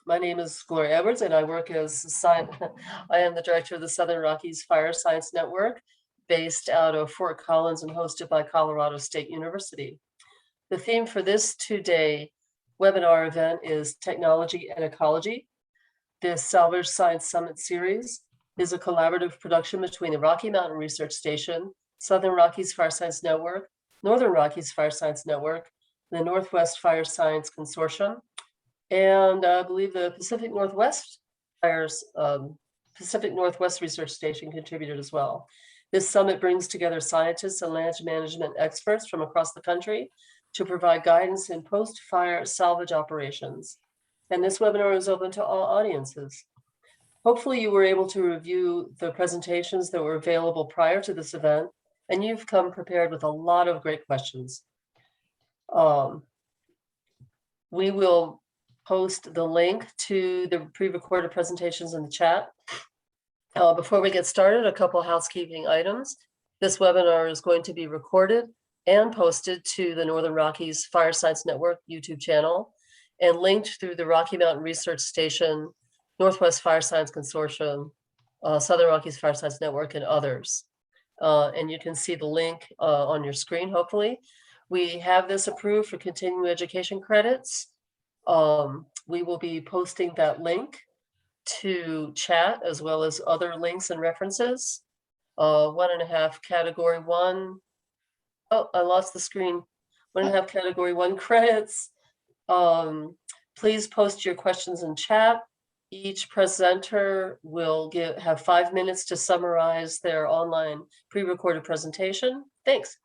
My name is Gloria Edwards, and I work as I am the director of the Southern Rockies Fire Science Network, based out of Fort Collins and hosted by Colorado State University. The theme for this two-day webinar event is Technology and Ecology. This Salvage Science Summit series is a collaborative production between the Rocky Mountain Research Station, Southern Rockies Fire Science Network, Northern Rockies Fire Science Network, the Northwest Fire Science Consortium, and I believe the Pacific Northwest Research Station contributed as well. This summit brings together scientists and land management experts from across the country to provide guidance in post-fire salvage operations. And this webinar is open to all audiences. Hopefully you were able to review the presentations that were available prior to this event, and you've come prepared with a lot of great questions. We will post the link to the pre-recorded presentations in the chat. Before we get started, a couple housekeeping items. This webinar is going to be recorded and posted to the Northern Rockies Fire Science Network YouTube channel and linked through the Rocky Mountain Research Station, Northwest Fire Science Consortium, Southern Rockies Fire Science Network, and others. And you can see the link on your screen, hopefully. We have this approved for continuing education credits. We will be posting that link to chat as well as other links and references. 1.5 category 1. Oh, I lost the screen. 1.5 category 1 credits. Please post your questions in chat. Each presenter will have 5 minutes to summarize their online pre-recorded presentation. Thanks.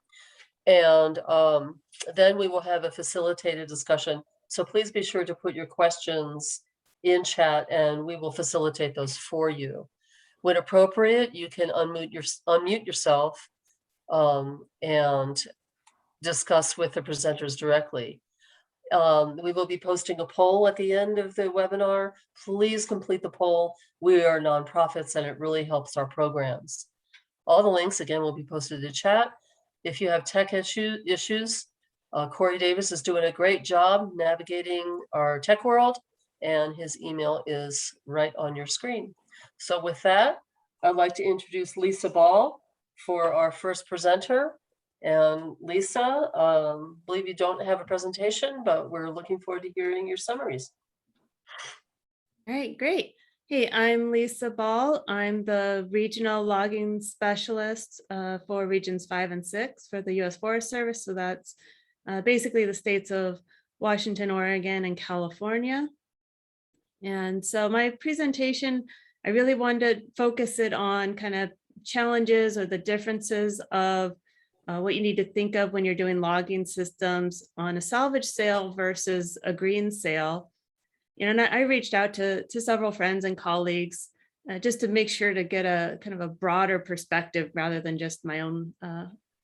And then we will have a facilitated discussion. So please be sure to put your questions in chat and we will facilitate those for you. When appropriate, you can unmute yourself and discuss with the presenters directly. We will be posting a poll at the end of the webinar. Please complete the poll. We are nonprofits and it really helps our programs. All the links, again, will be posted to chat. If you have tech issues, Corey Davis is doing a great job navigating our tech world, and his email is right on your screen. So with that, I'd like to introduce Lisa Ball for our first presenter. And Lisa, I believe you don't have a presentation, but we're looking forward to hearing your summaries. All right, great. Hey, I'm Lisa Ball. I'm the regional logging specialist for regions 5 and 6 for the U.S. Forest Service. So that's basically the states of Washington, Oregon, and California. And so my presentation, I really wanted to focus it on kind of challenges or the differences of what you need to think of when you're doing logging systems on a salvage sale versus a green sale. And I reached out to several friends and colleagues just to make sure to get a kind of a broader perspective rather than just my own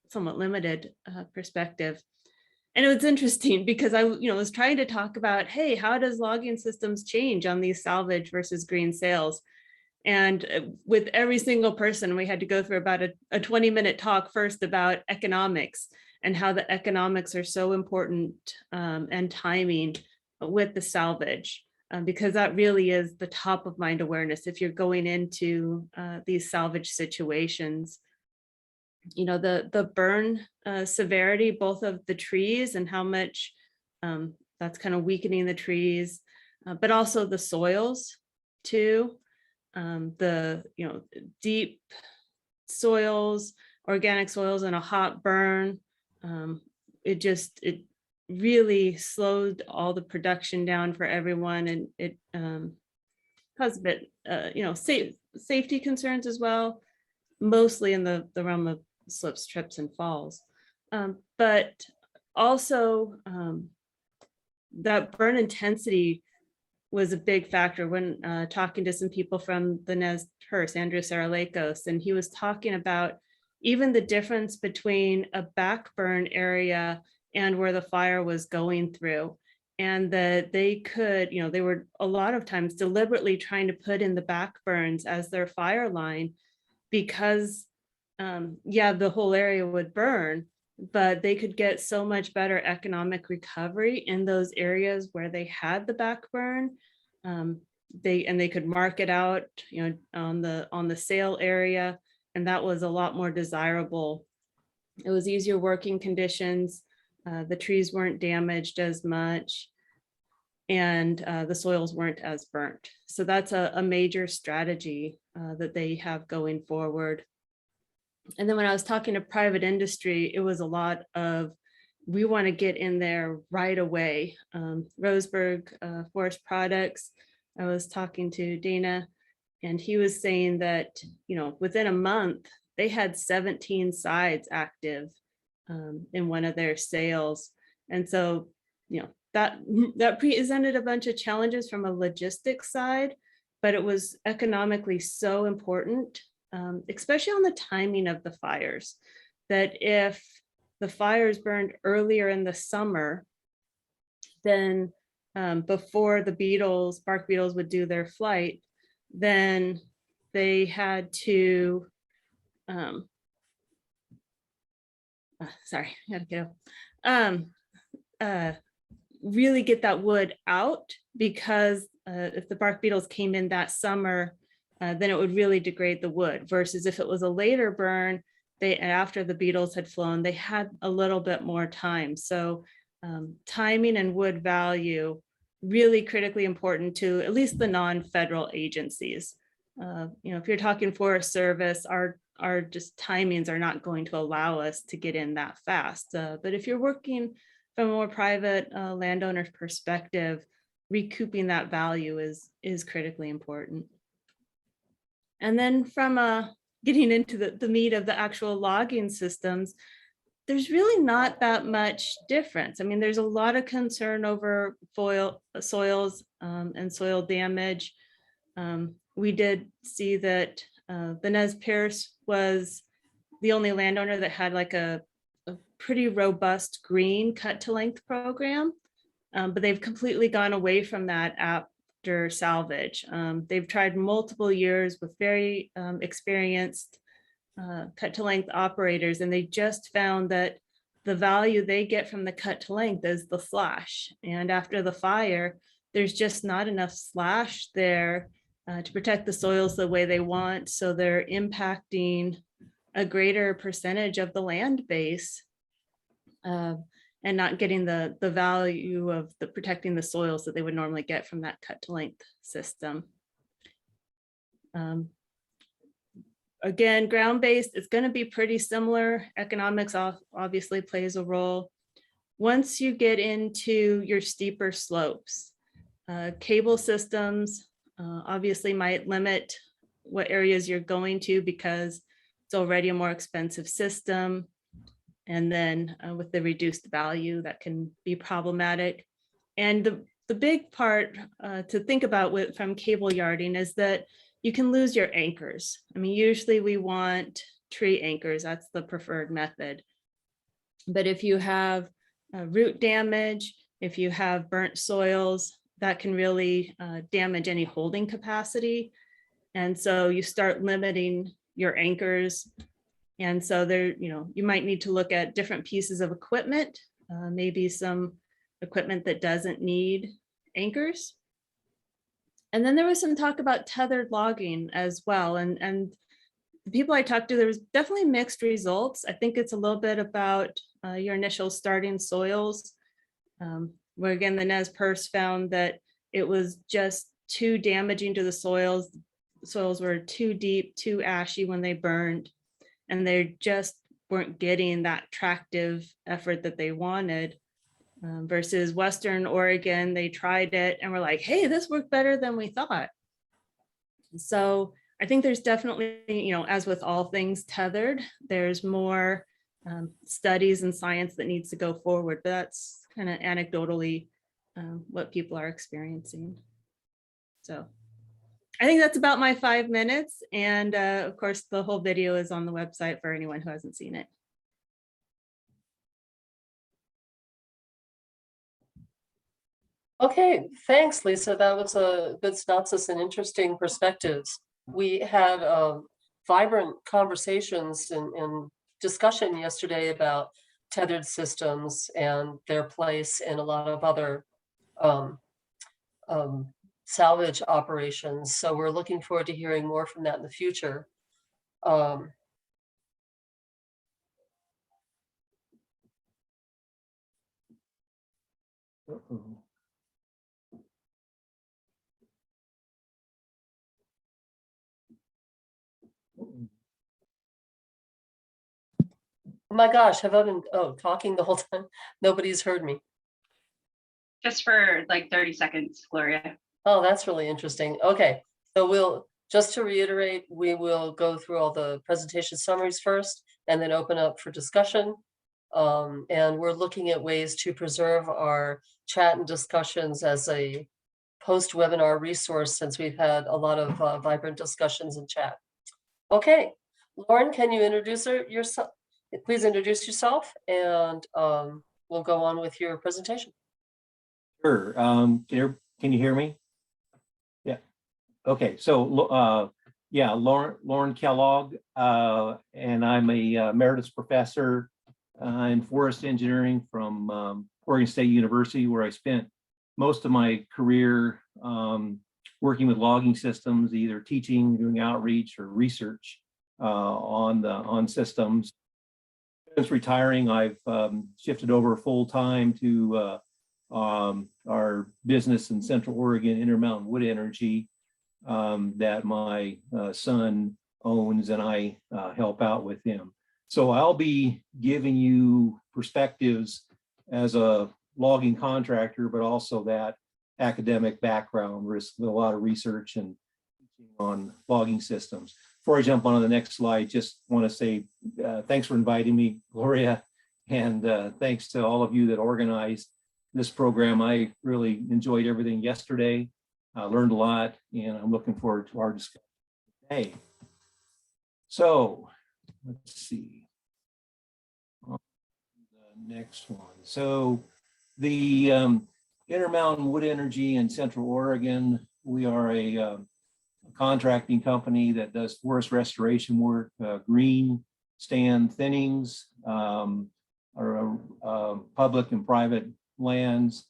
somewhat limited perspective. And it was interesting because I was trying to talk about, hey, how does logging systems change on these salvage versus green sales? And with every single person, we had to go through about a 20-minute talk first about economics and how the economics are so important and timing with the salvage, because that really is the top of mind awareness if you're going into these salvage situations. The burn severity, both of the trees and how much that's kind of weakening the trees, but also the soils too. The deep soils, organic soils in a hot burn, it really slowed all the production down for everyone, and it caused a bit safety concerns as well, mostly in the realm of slips, trips, and falls, but also that burn intensity was a big factor when talking to some people from the NES-HRSA, Andrew Saralakos, and he was talking about even the difference between a back burn area and where the fire was going through, and that they could, they were a lot of times deliberately trying to put in the back burns as their fire line because, the whole area would burn, but they could get so much better economic recovery in those areas where they had the back burn They could mark it out, on the sale area, and that was a lot more desirable. It was easier working conditions. The trees weren't damaged as much, and the soils weren't as burnt. So that's a major strategy that they have going forward. And then when I was talking to private industry, it was a lot of, we want to get in there right away. Roseburg Forest Products, I was talking to Dana, and he was saying that, within a month, they had 17 sides active in one of their sales. And so, that presented a bunch of challenges from a logistics side, but it was economically so important, especially on the timing of the fires, that if the fires burned earlier in the summer, then before the bark beetles would do their flight, then they had to, sorry, I gotta get up. Really get that wood out, because if the bark beetles came in that summer, then it would really degrade the wood, versus if it was a later burn, after the beetles had flown, they had a little bit more time. So timing and wood value, really critically important to at least the non-federal agencies. If you're talking Forest Service, our just timings are not going to allow us to get in that fast. But if you're working from a more private landowner's perspective, recouping that value is critically important. And then from getting into the meat of the actual logging systems, there's really not that much difference. I mean, there's a lot of concern over soils and soil damage. We did see that the Nez Perce was the only landowner that had like a pretty robust green cut to length program, but they've completely gone away from that after Salvage. They've tried multiple years with very experienced cut to length operators, and they just found that the value they get from the cut to length is the slash. And after the fire, there's just not enough slash there to protect the soils the way they want. So they're impacting a greater percentage of the land base, and not getting the value of protecting the soils that they would normally get from that cut to length system. Again, ground-based is going to be pretty similar. Economics obviously plays a role. Once you get into your steeper slopes, cable systems obviously might limit what areas you're going to, because it's already a more expensive system. And then with the reduced value, that can be problematic. And the big part to think about from cable yarding is that you can lose your anchors. I mean, usually we want tree anchors. That's the preferred method. But if you have root damage, if you have burnt soils, that can really damage any holding capacity. And so you start limiting your anchors. And so there, you might need to look at different pieces of equipment, maybe some equipment that doesn't need anchors. And then there was some talk about tethered logging as well. And the people I talked to, there was definitely mixed results. I think it's a little bit about your initial starting soils, where again, the Nez Perce found that it was just too damaging to the soils. Soils were too deep, too ashy when they burned, and they just weren't getting that tractive effort that they wanted. Versus Western Oregon, they tried it and were like, hey, this worked better than we thought. So I think there's definitely, as with all things tethered, there's more studies and science that needs to go forward, but that's kind of anecdotally what people are experiencing. So I think that's about my 5 minutes. And of course, the whole video is on the website for anyone who hasn't seen it. Okay, thanks, Lisa. That was a good synopsis and interesting perspectives. We had vibrant conversations and discussion yesterday about tethered systems and their place in a lot of other salvage operations. So we're looking forward to hearing more from that in the future. Um, Uh-oh. Uh-oh. oh my gosh, have I been talking the whole time? Nobody's heard me. Just for like 30 seconds, Gloria. Oh, that's really interesting. Okay, so we'll, just to reiterate, we will go through all the presentation summaries first and then open up for discussion. And we're looking at ways to preserve our chat and discussions as a post-webinar resource, since we've had a lot of vibrant discussions in chat. Okay, Lauren, can you introduce yourself? Please introduce yourself, and we'll go on with your presentation. Sure. Can you hear me? Yeah. Okay. So, yeah, Lauren Kellogg, and I'm a emeritus professor in forest engineering from Oregon State University, where I spent most of my career working with logging systems, either teaching, doing outreach, or research on systems. Since retiring, I've shifted over full time to our business in Central Oregon, Intermountain Wood Energy, that my son owns, and I help out with him. So I'll be giving you perspectives as a logging contractor, but also that academic background with a lot of research and teaching on logging systems. Before I jump on to the next slide, just want to say thanks for inviting me, Gloria, and thanks to all of you that organized this program. I really enjoyed everything yesterday. I learned a lot, and I'm looking forward to our discussion today. So let's see. On the next one. So the Intermountain Wood Energy in Central Oregon, we are a contracting company that does forest restoration work, green stand thinnings, public and private lands.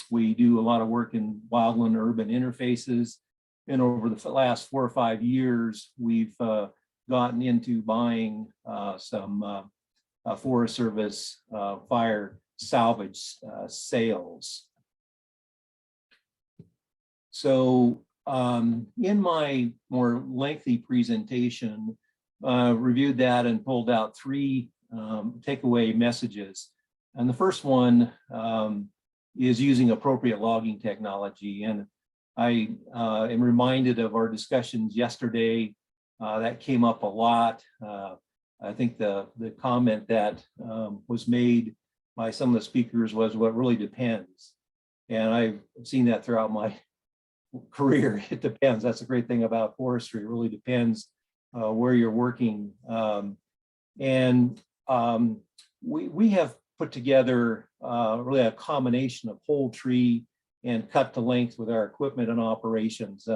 We do a lot of work in wildland urban interfaces. And over the last 4 or 5 years, we've gotten into buying some Forest Service fire salvage sales. So in my more lengthy presentation, reviewed that and pulled out 3 takeaway messages. And the first one is using appropriate logging technology. And I am reminded of our discussions yesterday. That came up a lot. I think the comment that was made by some of the speakers was, what really depends. And I've seen that throughout my career. It depends. That's a great thing about forestry. It really depends where you're working. We have put together really a combination of whole tree and cut to length with our equipment and operations,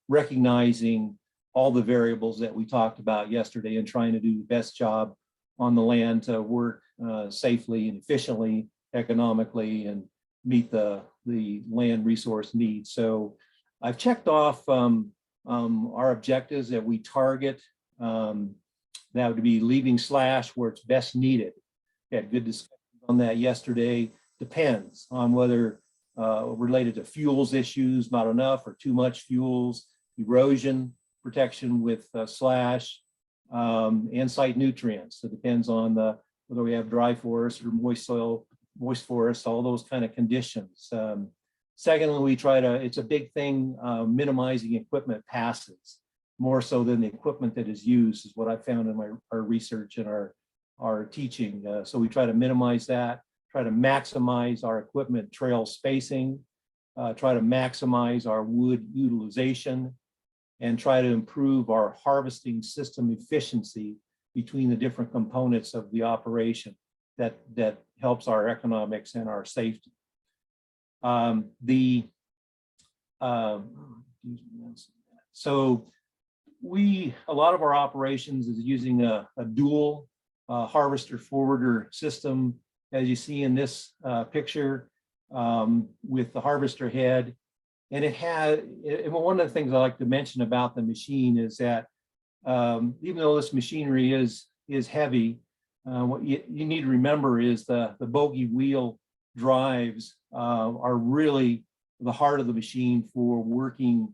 recognizing all the variables that we talked about yesterday and trying to do the best job on the land to work safely and efficiently, economically, and meet the land resource needs. So I've checked off our objectives that we target. That would be leaving slash where it's best needed. We had good discussion on that yesterday. Depends on whether related to fuels issues, not enough or too much fuels, erosion protection with slash, and site nutrients. It depends on whether we have dry forest or moist soil, moist forest, all those kind of conditions. Secondly, we try to, it's a big thing, minimizing equipment passes, more so than the equipment that is used, is what I found in our research and our teaching. So we try to minimize that, try to maximize our equipment trail spacing, try to maximize our wood utilization, and try to improve our harvesting system efficiency between the different components of the operation that helps our economics and our safety. So a lot of our operations is using a dual harvester forwarder system, as you see in this picture, with the harvester head And one of the things I like to mention about the machine is that even though this machinery is heavy, what you need to remember is the bogie wheel drives are really the heart of the machine for working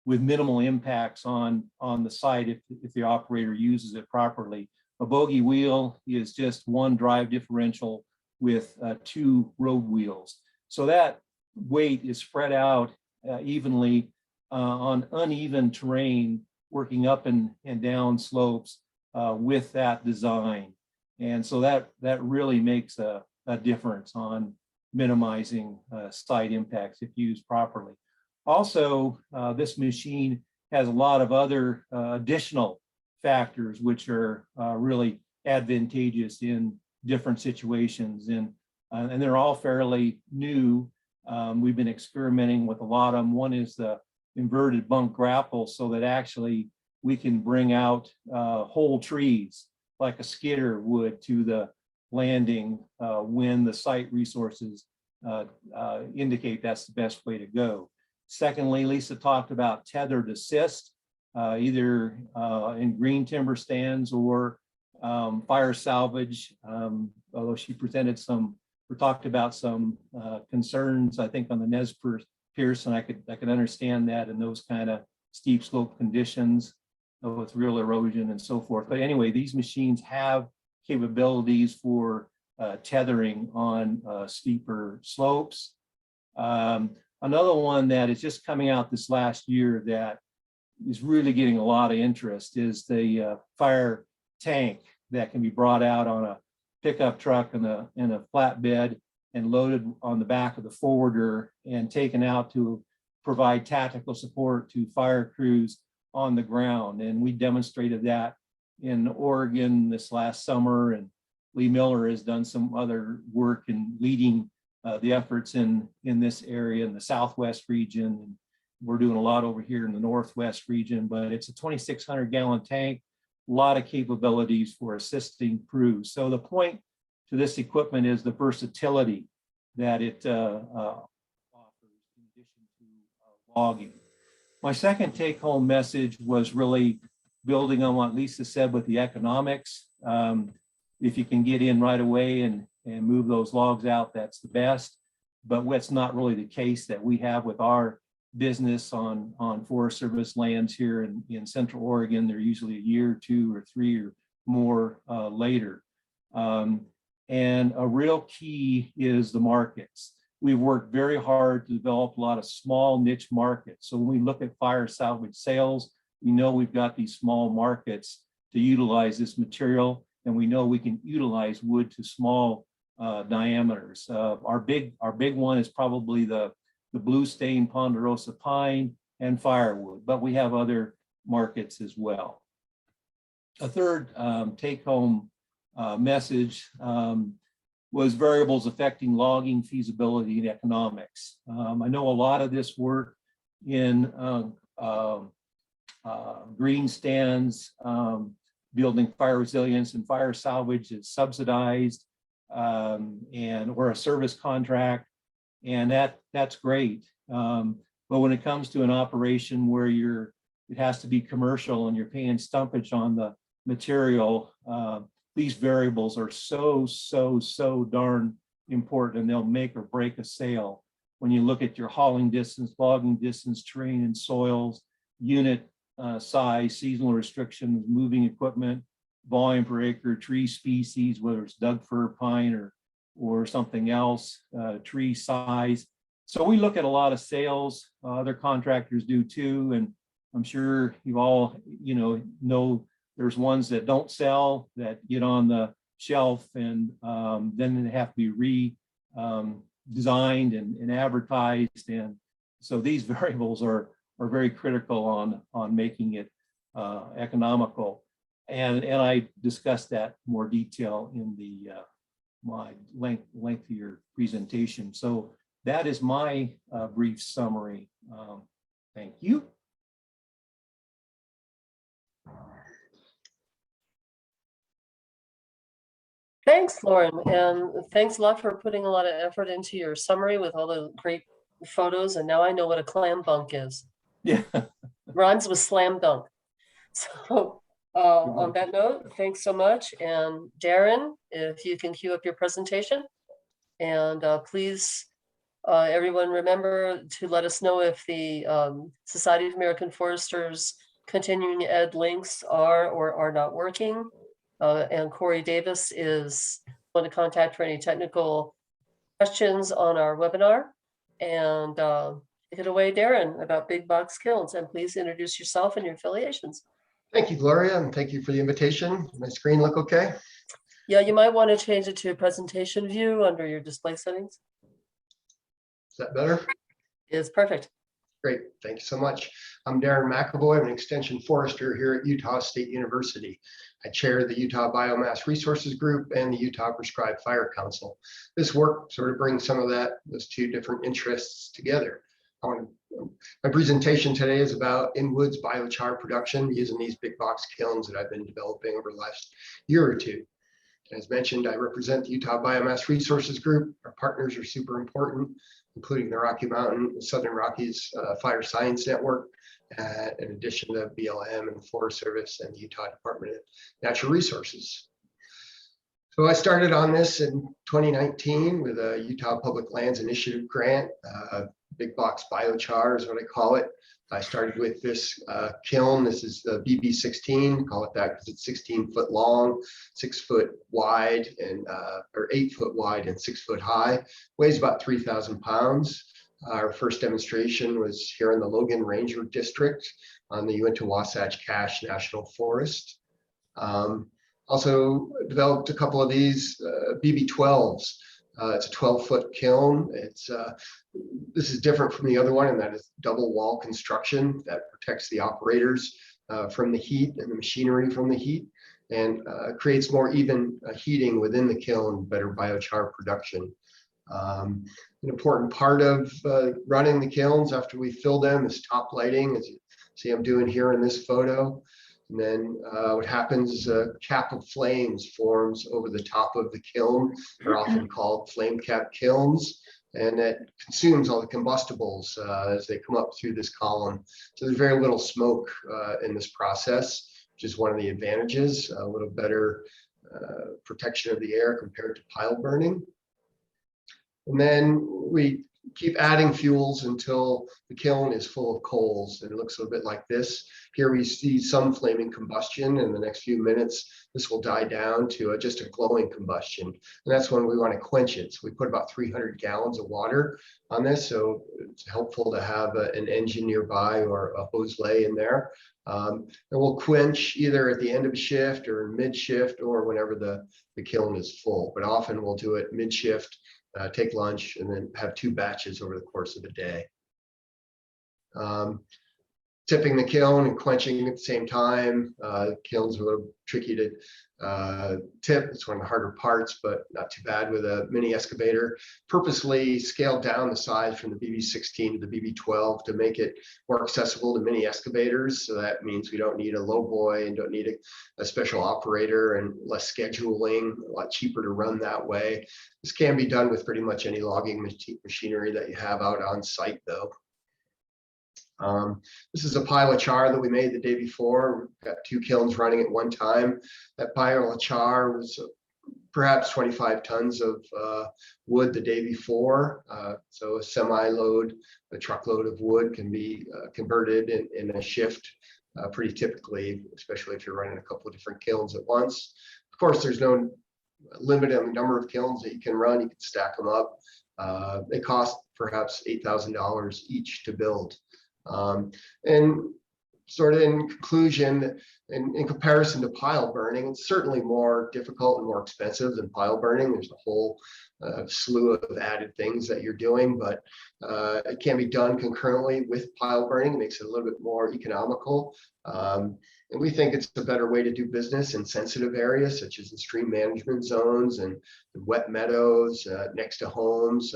with minimal impacts on the site if the operator uses it properly. A bogie wheel is just one drive differential with two road wheels. So that weight is spread out evenly on uneven terrain, working up and down slopes with that design. And so that really makes a difference on minimizing site impacts if used properly. Also, this machine has a lot of other additional factors which are really advantageous in different situations, and they're all fairly new. We've been experimenting with a lot of them. One is the inverted bunk grapple, so that actually we can bring out whole trees like a skidder would to the landing when the site resources indicate that's the best way to go. Secondly, Lisa talked about tethered assist, either in green timber stands or fire salvage, although she presented some or talked about some concerns, I think, on the Nez Perce, and I could understand that in those kind of steep slope conditions with real erosion and so forth. But anyway, these machines have capabilities for tethering on steeper slopes. Another one that is just coming out this last year that is really getting a lot of interest is the fire tank that can be brought out on a pickup truck and a flatbed and loaded on the back of the forwarder and taken out to provide tactical support to fire crews on the ground. And we demonstrated that in Oregon this last summer, and Lee Miller has done some other work in leading the efforts in this area in the Southwest region. And we're doing a lot over here in the Northwest region, but it's a 2,600 gallon tank, a lot of capabilities for assisting crews. So the point to this equipment is the versatility that it offers in addition to logging. My second take-home message was really building on what Lisa said with the economics. If you can get in right away and move those logs out, that's the best. But what's not really the case that we have with our business on Forest Service lands here in Central Oregon. They're usually a year, 2 or 3 or more later. And a real key is the markets. We've worked very hard to develop a lot of small niche markets. So when we look at fire salvage sales, we know we've got these small markets to utilize this material, and we know we can utilize wood to small diameters. Our big one is probably the blue stain ponderosa pine and firewood, but we have other markets as well. A third take-home message was variables affecting logging feasibility and economics. I know a lot of this work in green stands, building fire resilience and fire salvage is subsidized or a service contract, and that's great. But when it comes to an operation where it has to be commercial and you're paying stumpage on the material, these variables are so darn important, and they'll make or break a sale. When you look at your hauling distance, logging distance, terrain and soils, unit size, seasonal restrictions, moving equipment, volume per acre, tree species, whether it's Doug fir, pine, or something else, tree size. So we look at a lot of sales. Other contractors do too, and I'm sure you all know there's ones that don't sell that get on the shelf, and then they have to be designed and advertised. And so these variables are very critical on making it economical. And I discussed that in more detail in my lengthier presentation. So that is my brief summary. Thank you. Thanks, Lauren, and thanks a lot for putting a lot of effort into your summary with all the great photos, and now I know what a clam bunk is. Yeah. Rhymes with slam dunk. So on that note, thanks so much. And Darren, if you can cue up your presentation. And please, everyone remember to let us know if the Society of American Foresters continuing ed links are or are not working. And Corey Davis is going to contact for any technical questions on our webinar. And take it away, Darren, about big box kilns. And please introduce yourself and your affiliations. Thank you, Gloria, and thank you for the invitation. My screen look okay? Yeah, you might want to change it to presentation view under your display settings. Is that better? It's perfect. Great, thank you so much. I'm Darren McAvoy. I'm an extension forester here at Utah State University. I chair the Utah Biomass Resources Group and the Utah Prescribed Fire Council. This work sort of brings some of those two different interests together. My presentation today is about in-woods biochar production using these big box kilns that I've been developing over the last year or two. As mentioned, I represent the Utah Biomass Resources Group. Our partners are super important, including the Rocky Mountain and Southern Rockies Fire Science Network, in addition to BLM and the Forest Service and the Utah Department of Natural Resources. So I started on this in 2019 with a Utah Public Lands Initiative grant. Big box biochar is what I call it. I started with this kiln. This is the BB16, call it that because it's 16 foot long, 6 foot wide, and or 8 foot wide and 6 foot high. Weighs about 3,000 pounds. Our first demonstration was here in the Logan Ranger District on the Uinta Wasatch Cache National Forest. Also developed a couple of these BB12s. It's a 12-foot kiln. This is different from the other one, and that is double wall construction that protects the operators from the heat and the machinery from the heat, and creates more even heating within the kiln, better biochar production. An important part of running the kilns after we fill them is top lighting, as you see I'm doing here in this photo. And then what happens is a cap of flames forms over the top of the kiln. They're often called flame cap kilns, and it consumes all the combustibles as they come up through this column. So there's very little smoke in this process, which is one of the advantages, a little better protection of the air compared to pile burning. And then we keep adding fuels until the kiln is full of coals, and it looks a little bit like this. Here we see some flaming combustion. In the next few minutes, this will die down to just a glowing combustion, and that's when we want to quench it. So we put about 300 gallons of water on this, so it's helpful to have an engine nearby or a hose lay in there. And we'll quench either at the end of a shift or mid shift or whenever the kiln is full, but often we'll do it mid shift, take lunch, and then have 2 batches over the course of the day. Tipping the kiln and quenching at the same time. Kiln's a little tricky to tip. It's one of the harder parts, but not too bad with a mini excavator. Purposely scaled down the size from the BB16 to the BB12 to make it more accessible to mini excavators. So that means we don't need a lowboy and don't need a special operator, and less scheduling, a lot cheaper to run that way. This can be done with pretty much any logging machinery that you have out on site though. This is a pile of char that we made the day before. We've got 2 kilns running at one time. That pile of char was perhaps 25 tons of wood the day before. So a semi-load, a truckload of wood can be converted in a shift pretty typically, especially if you're running a couple of different kilns at once. Of course, there's no limit on the number of kilns that you can run. You can stack them up. They cost perhaps $8,000 each to build. And sort of in conclusion, in comparison to pile burning, it's certainly more difficult and more expensive than pile burning. There's a whole slew of added things that you're doing, but it can be done concurrently with pile burning. It makes it a little bit more economical. And we think it's a better way to do business in sensitive areas, such as in stream management zones and wet meadows, next to homes,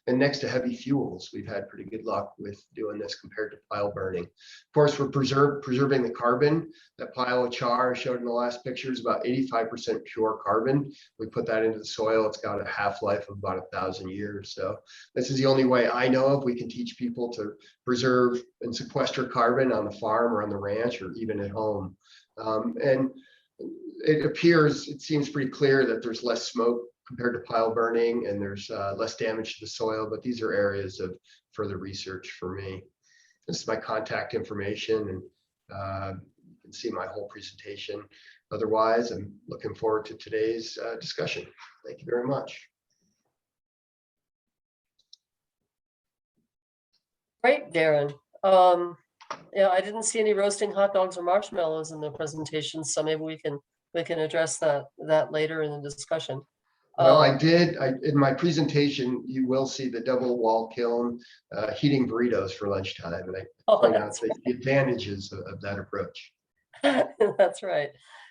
and next to heavy fuels. We've had pretty good luck with doing this compared to pile burning. Of course, we're preserving preserving the carbon. That pile of char I showed in the last picture is about 85% pure carbon. We put that into the soil. It's got a half-life of about 1,000 years. So this is the only way I know of we can teach people to preserve and sequester carbon on the farm or on the ranch or even at home. And it seems pretty clear that there's less smoke compared to pile burning, and there's less damage to the soil, but these are areas of further research for me. This is my contact information, and you can see my whole presentation. Otherwise, I'm looking forward to today's discussion. Thank you very much. Great, Darren. Yeah, I didn't see any roasting hot dogs or marshmallows in the presentation, so maybe we can address that later in the discussion. Well, in my presentation, you will see the double wall kiln heating burritos for lunchtime, and I point out the advantages of that approach. That's right.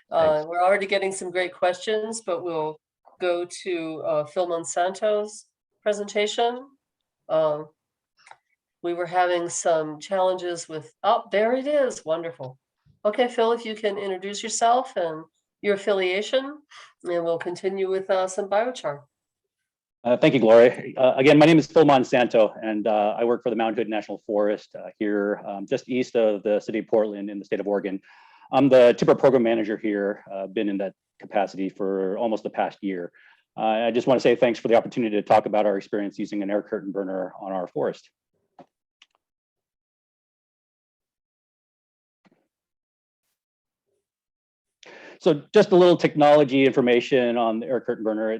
We're already getting some great questions, but we'll go to Phil Monsanto's presentation. We were having some challenges with, oh, there it is. Wonderful. Okay, Phil, if you can introduce yourself and your affiliation, and we'll continue with some biochar. Thank you, Gloria. Again, my name is Phil Monsanto, and I work for the Mount Hood National Forest here just east of the city of Portland in the state of Oregon. I'm the Timber Program Manager here, been in that capacity for almost the past year. I just want to say thanks for the opportunity to talk about our experience using an air curtain burner on our forest. So just a little technology information on the air curtain burner.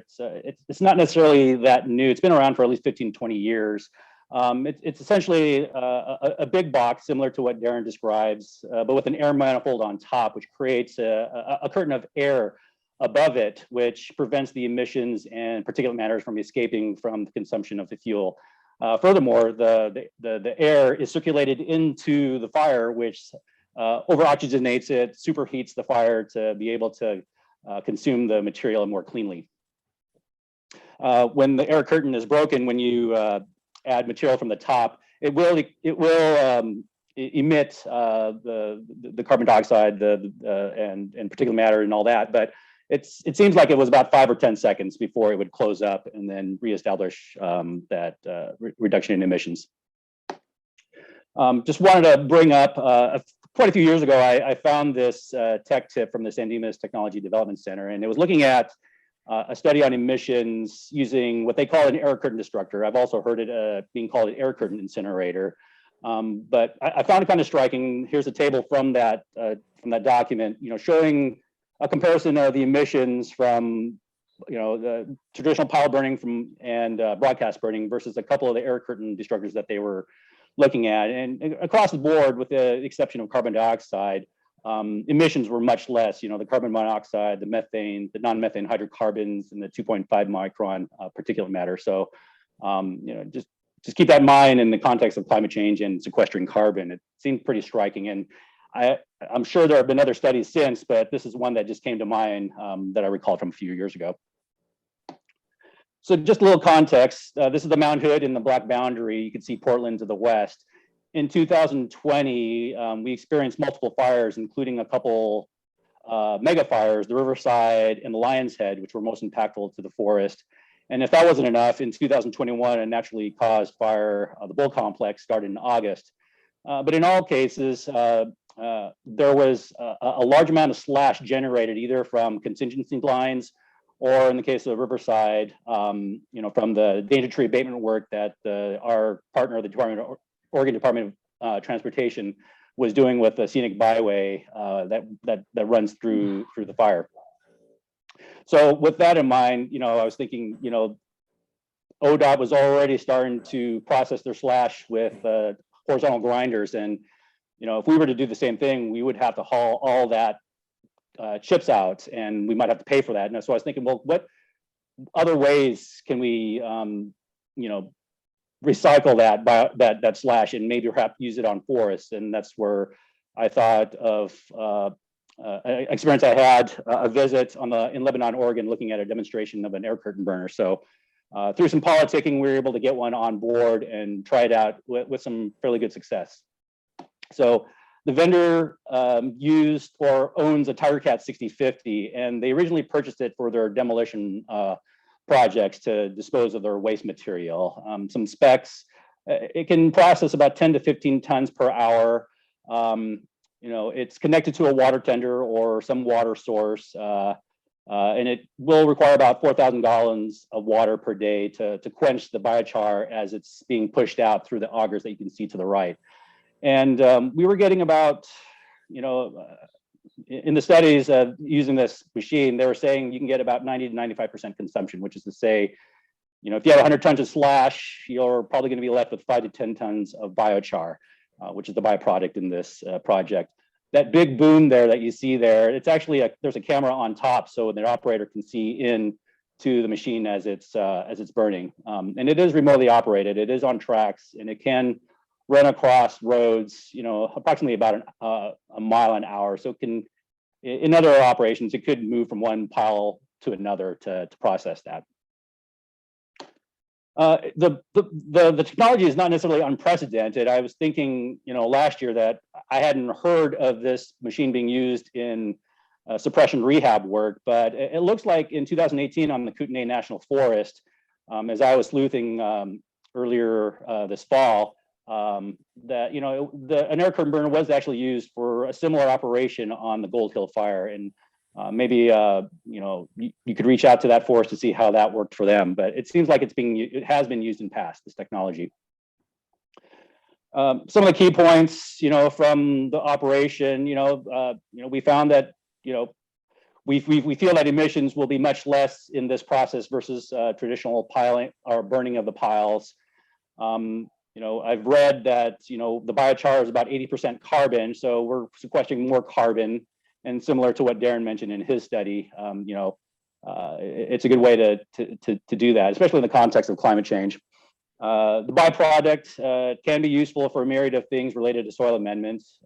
It's not necessarily that new. It's been around for at least 15, 20 years. It's essentially a big box similar to what Darren describes, but with an air manifold on top, which creates a curtain of air above it, which prevents the emissions and particulate matters from escaping from the consumption of the fuel. Furthermore, the air is circulated into the fire, which over-oxygenates it, superheats the fire to be able to consume the material more cleanly. When the air curtain is broken, when you add material from the top, it will emit the carbon dioxide and particulate matter and all that. But it seems like it was about 5 or 10 seconds before it would close up and then reestablish that reduction in emissions. Just wanted to bring up quite a few years ago, I found this tech tip from the San Dimas Technology Development Center, and it was looking at a study on emissions using what they call an air curtain destructor. I've also heard it being called an air curtain incinerator. But I found it kind of striking. Here's a table from that document, showing a comparison of the emissions from the traditional pile burning and broadcast burning versus a couple of the air curtain destructors that they were looking at. And across the board, with the exception of carbon dioxide, emissions were much less. The carbon monoxide, the methane, the non-methane hydrocarbons, and the 2.5 micron particulate matter. So, just keep that in mind in the context of climate change and sequestering carbon. It seemed pretty striking, and I'm sure there have been other studies since, but this is one that just came to mind that I recall from a few years ago. So just a little context, this is the Mount Hood in the black boundary. You can see Portland to the west. In 2020, we experienced multiple fires, including a couple mega fires, the Riverside and the Lion's Head, which were most impactful to the forest. And if that wasn't enough, in 2021, a naturally caused fire, the Bull Complex, started in August. But in all cases, there was a large amount of slash generated either from contingency lines or in the case of Riverside, from the danger tree abatement work that our partner, the Oregon Department of Transportation, was doing with the scenic byway that runs through the fire. So with that in mind, I was thinking, ODOT was already starting to process their slash with horizontal grinders, and if we were to do the same thing, we would have to haul all that chips out, and we might have to pay for that. And so I was thinking, well, what other ways can we, recycle that slash and maybe perhaps use it on forests? And that's where I thought of an experience I had, a visit in Lebanon, Oregon, looking at a demonstration of an air curtain burner. So through some politicking, we were able to get one on board and try it out with some fairly good success. So the vendor used or owns a TigerCat 6050, and they originally purchased it for their demolition projects to dispose of their waste material. Some specs, it can process about 10 to 15 tons per hour. It's connected to a water tender or some water source, and it will require about 4,000 gallons of water per day to quench the biochar as it's being pushed out through the augers that you can see to the right. And we were getting about, in the studies using this machine, they were saying you can get about 90 to 95% consumption, which is to say, if you have 100 tons of slash, you're probably going to be left with 5 to 10 tons of biochar, which is the byproduct in this project. That big boom there that you see there, it's actually there's a camera on top, so the operator can see into the machine as it's burning. And it is remotely operated. It is on tracks, and it can run across roads, approximately about a mile an hour. So it can, in other operations, it could move from one pile to another to process that. The technology is not necessarily unprecedented. I was thinking, last year that I hadn't heard of this machine being used in suppression rehab work, but it looks like in 2018 on the Kootenai National Forest, as I was sleuthing earlier this fall, that an air curtain burner was actually used for a similar operation on the Gold Hill fire, and maybe you could reach out to that forest to see how that worked for them. But it seems like it has been used in past, this technology. Some of the key points, from the operation, we found that we feel that emissions will be much less in this process versus traditional piling or burning of the piles. I've read that the biochar is about 80% carbon, so we're sequestering more carbon. And similar to what Darren mentioned in his study, it's a good way to do that, especially in the context of climate change. The byproduct can be useful for a myriad of things related to soil amendments.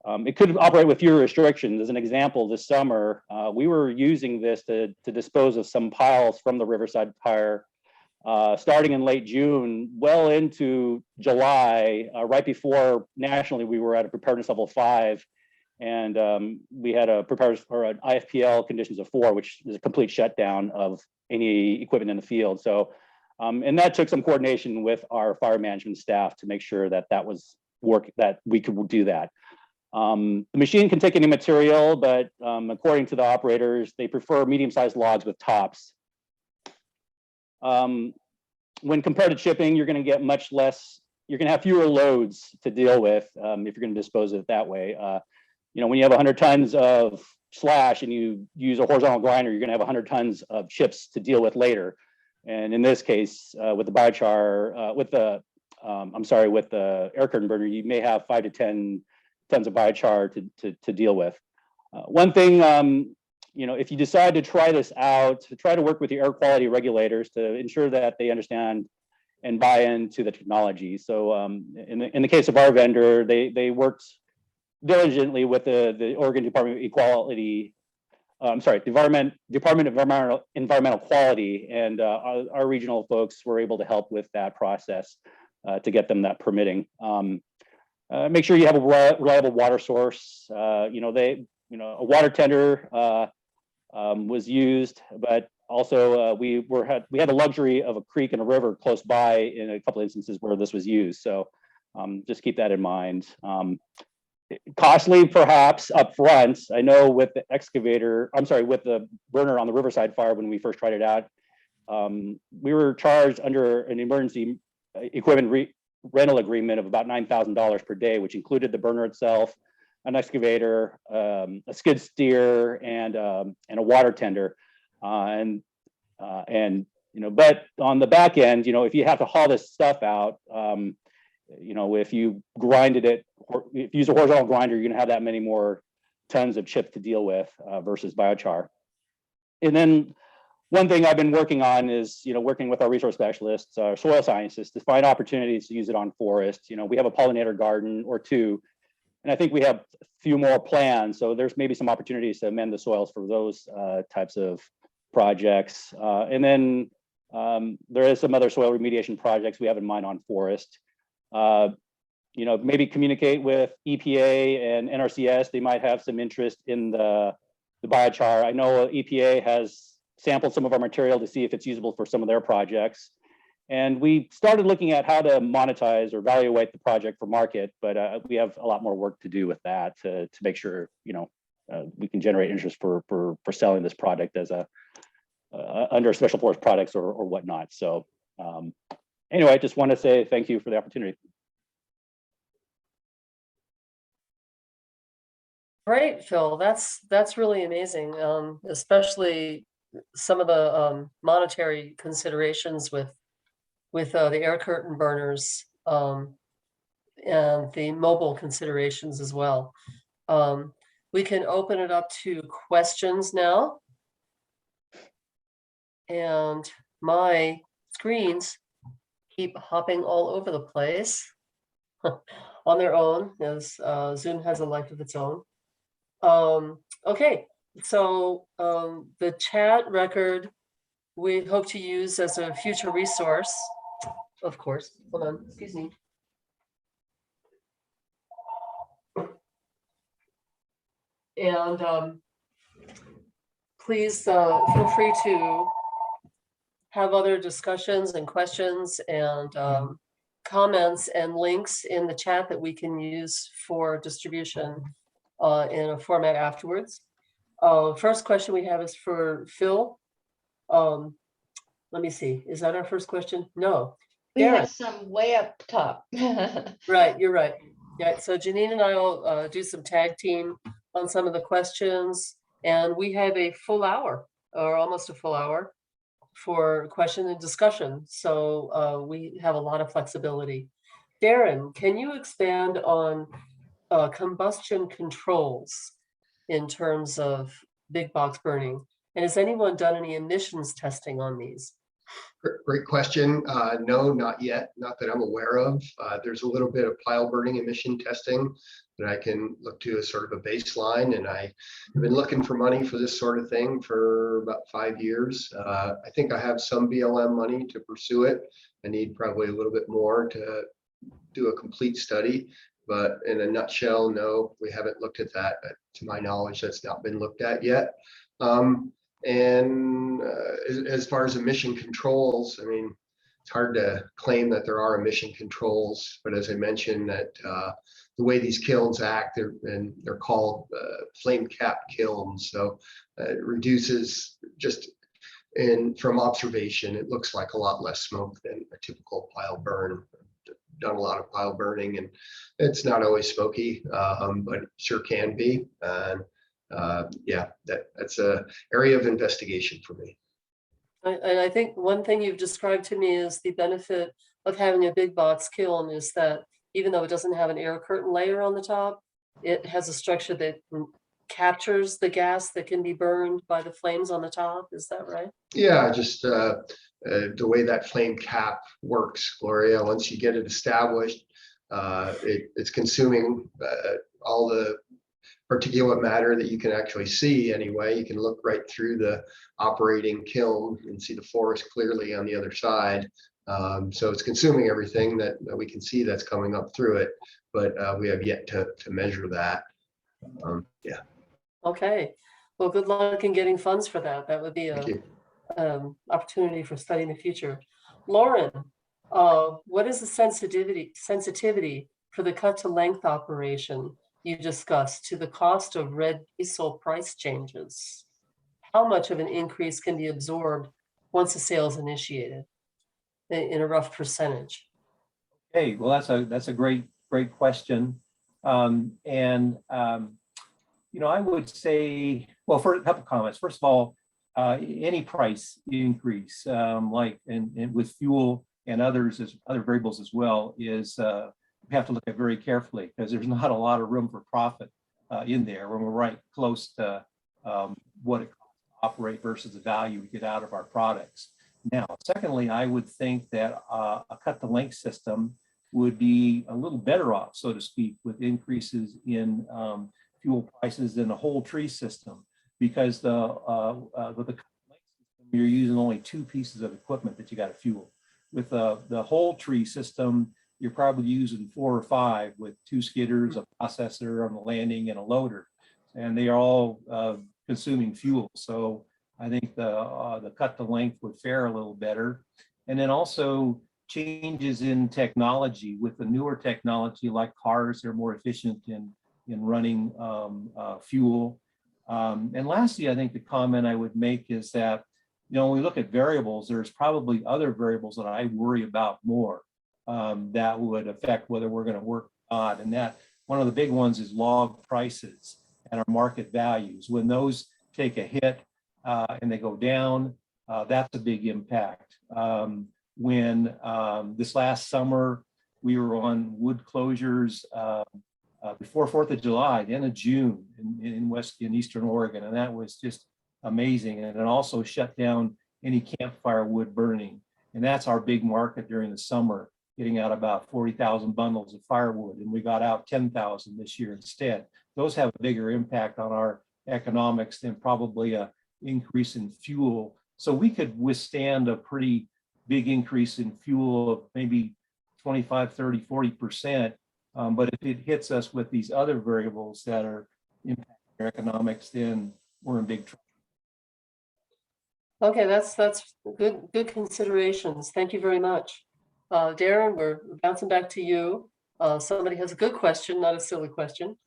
It could operate with fewer restrictions. As an example, this summer, we were using this to dispose of some piles from the Riverside fire, starting in late June, well into July, right before nationally we were at a preparedness level 5. And we had an IFPL conditions of 4, which is a complete shutdown of any equipment in the field. So, and that took some coordination with our fire management staff to make sure that was work, that we could do that. The machine can take any material, but according to the operators, they prefer medium-sized logs with tops. When compared to chipping, you're going to get much less, you're going to have fewer loads to deal with if you're going to dispose of it that way. When you have 100 tons of slash and you use a horizontal grinder, you're going to have 100 tons of chips to deal with later. And in this case, with the biochar, with the air curtain burner, you may have 5 to 10 tons of biochar to deal with. One thing, if you decide to try this out, try to work with your air quality regulators to ensure that they understand and buy into the technology. So in the case of our vendor, they worked diligently with the Oregon Department of Equality, Department of Environmental Quality, and our regional folks were able to help with that process to get them that permitting. Make sure you have a reliable water source. A water tender was used, but also we had the luxury of a creek and a river close by in a couple of instances where this was used. So just keep that in mind. Costly perhaps up front. I know with the with the burner on the Riverside fire, when we first tried it out, we were charged under an emergency equipment rental agreement of about $9,000 per day, which included the burner itself, an excavator, a skid steer, and a water tender. But on the back end, if you have to haul this stuff out, if you grinded it, or if you use a horizontal grinder, you're going to have that many more tons of chips to deal with versus biochar. And then one thing I've been working on is, working with our resource specialists, our soil scientists, to find opportunities to use it on forest. We have a pollinator garden or 2, and I think we have a few more plans. So there's maybe some opportunities to amend the soils for those types of projects. And then there is some other soil remediation projects we have in mind on forest. maybe communicate with EPA and NRCS. They might have some interest in the biochar. I know EPA has sampled some of our material to see if it's usable for some of their projects. And we started looking at how to monetize or evaluate the project for market, but we have a lot more work to do with that to make sure, we can generate interest for selling this product as under special forest products or whatnot. So anyway, I just want to say thank you for the opportunity. Great, Phil. That's really amazing, especially some of the monetary considerations with the air curtain burners and the mobile considerations as well. We can open it up to questions now. And my screens keep hopping all over the place on their own, as Zoom has a life of its own. Okay, so the chat record we hope to use as a future resource, of course. Hold on, excuse me. And please feel free to have other discussions and questions and comments and links in the chat that we can use for distribution in a format afterwards. First question we have is for Phil. Let me see, is that our first question? No. We Darren. have some way up top. Right, you're right. Yeah, so Janine and I will do some tag team on some of the questions, and we have a full hour or almost a full hour for question and discussion. So we have a lot of flexibility. Darren, can you expand on combustion controls in terms of big box burning? And has anyone done any emissions testing on these? Great question. No, not yet. Not that I'm aware of. There's a little bit of pile burning emission testing that I can look to as sort of a baseline. And I've been looking for money for this sort of thing for about 5 years. I think I have some BLM money to pursue it. I need probably a little bit more to do a complete study. But in a nutshell, no, we haven't looked at that. To my knowledge, that's not been looked at yet. And as far as emission controls, I mean, it's hard to claim that there are emission controls, but as I mentioned, that the way these kilns act, they're called flame cap kilns. So it reduces just from observation, it looks like a lot less smoke than a typical pile burn. Done a lot of pile burning, and it's not always smoky, but it sure can be. And yeah, that's a area of investigation for me. And I think one thing you've described to me is the benefit of having a big box kiln is that even though it doesn't have an air curtain layer on the top, it has a structure that captures the gas that can be burned by the flames on the top. Is that right? Yeah, just the way that flame cap works, Gloria. Once you get it established, it's consuming all the particulate matter that you can actually see anyway. You can look right through the operating kiln and see the forest clearly on the other side. So it's consuming everything that we can see that's coming up through it, but we have yet to measure that. Yeah. Okay. Well, good luck in getting funds for that. That would be a opportunity for study in the future. Lauren, what is the sensitivity for the cut to length operation you discussed to the cost of red diesel price changes? How much of an increase can be absorbed once a sale is initiated in a rough percentage? Hey, well, that's a great question. I would say, well, for a couple comments. First of all, any price increase, like and with fuel and other variables as well, is we have to look at very carefully, because there's not a lot of room for profit in there when we're right close to what it costs to operate versus the value we get out of our products. Now, secondly, I would think that a cut to length system would be a little better off, so to speak, with increases in fuel prices than the whole tree system, because with the cut to length system, you're using only 2 pieces of equipment that you got to fuel. With the whole tree system, you're probably using 4 or 5 with 2 skidders, a processor on the landing, and a loader, and they are all consuming fuel. So I think the cut to length would fare a little better. And then also changes in technology with the newer technology, like cars, they're more efficient in running fuel. And lastly, I think the comment I would make is that, when we look at variables, there's probably other variables that I worry about more that would affect whether we're going to work or not. And that one of the big ones is log prices and our market values. When those take a hit and they go down, that's a big impact. When this last summer, we were on wood closures before 4th of July, the end of June in Eastern Oregon, and that was just amazing. And it also shut down any campfire wood burning. And that's our big market during the summer, getting out about 40,000 bundles of firewood. And we got out 10,000 this year instead. Those have a bigger impact on our economics than probably a increase in fuel. So we could withstand a pretty big increase in fuel of maybe 25, 30, 40%. But if it hits us with these other variables that are impacting our economics, then we're in big trouble. Okay, that's good considerations. Thank you very much. Darren, we're bouncing back to you. Somebody has a good question, not a silly question.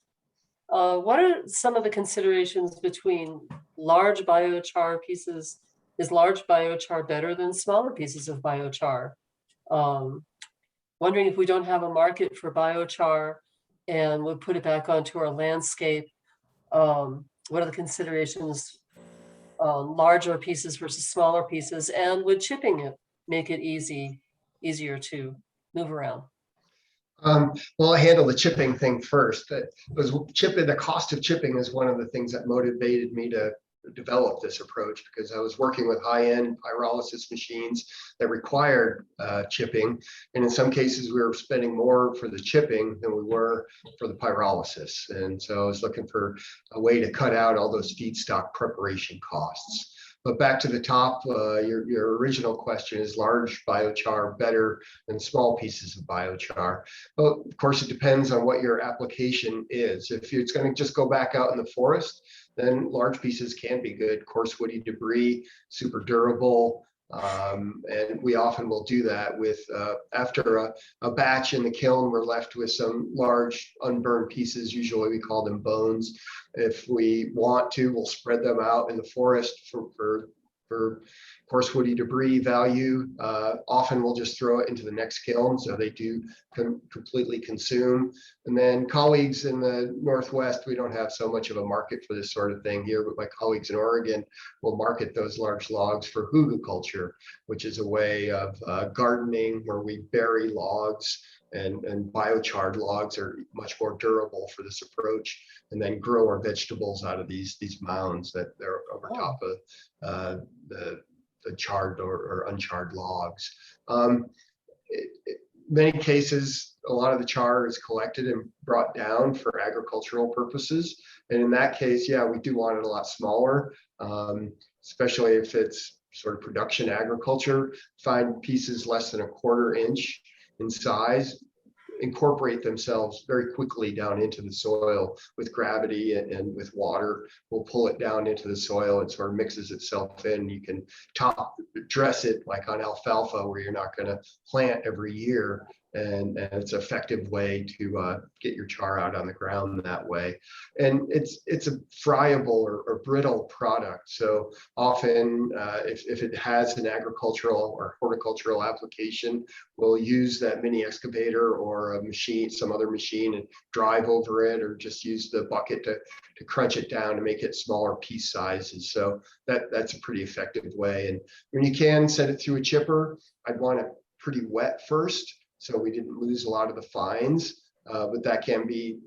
What are some of the considerations between large biochar pieces? Is large biochar better than smaller pieces of biochar? Wondering if we don't have a market for biochar and we'll put it back onto our landscape. What are the considerations? Larger pieces versus smaller pieces, and would chipping it make it easier to move around? Well, I'll handle the chipping thing first. The cost of chipping is one of the things that motivated me to develop this approach, because I was working with high-end pyrolysis machines that required chipping, and in some cases we were spending more for the chipping than we were for the pyrolysis. And so I was looking for a way to cut out all those feedstock preparation costs. But back to the top, your original question, is large biochar better than small pieces of biochar? Well, of course, it depends on what your application is. If it's going to just go back out in the forest, then large pieces can be good. Coarse woody debris, super durable. And we often will do that with, after a batch in the kiln, we're left with some large unburned pieces. Usually we call them bones. If we want to, we'll spread them out in the forest for coarse woody debris value. Often we'll just throw it into the next kiln, so they do completely consume. And then colleagues in the Northwest, we don't have so much of a market for this sort of thing here, but my colleagues in Oregon will market those large logs for hugel culture, which is a way of gardening where we bury logs, and biochar logs are much more durable for this approach, and then grow our vegetables out of these mounds that they're over top of the charred or uncharred logs. Many cases, a lot of the char is collected and brought down for agricultural purposes. And in that case, yeah, we do want it a lot smaller, especially if it's sort of production agriculture. Find pieces less than 1/4 inch in size incorporate themselves very quickly down into the soil with gravity and with water. We'll pull it down into the soil. It sort of mixes itself in. You can dress it like on alfalfa, where you're not going to plant every year. And it's an effective way to get your char out on the ground that way. And it's a friable or brittle product. So often, if it has an agricultural or horticultural application, we'll use that mini excavator or a machine, some other machine, and drive over it, or just use the bucket to crunch it down to make it smaller piece sizes. So that's a pretty effective way. And when you can send it through a chipper, I'd want it pretty wet first, so we didn't lose a lot of the fines, but that can be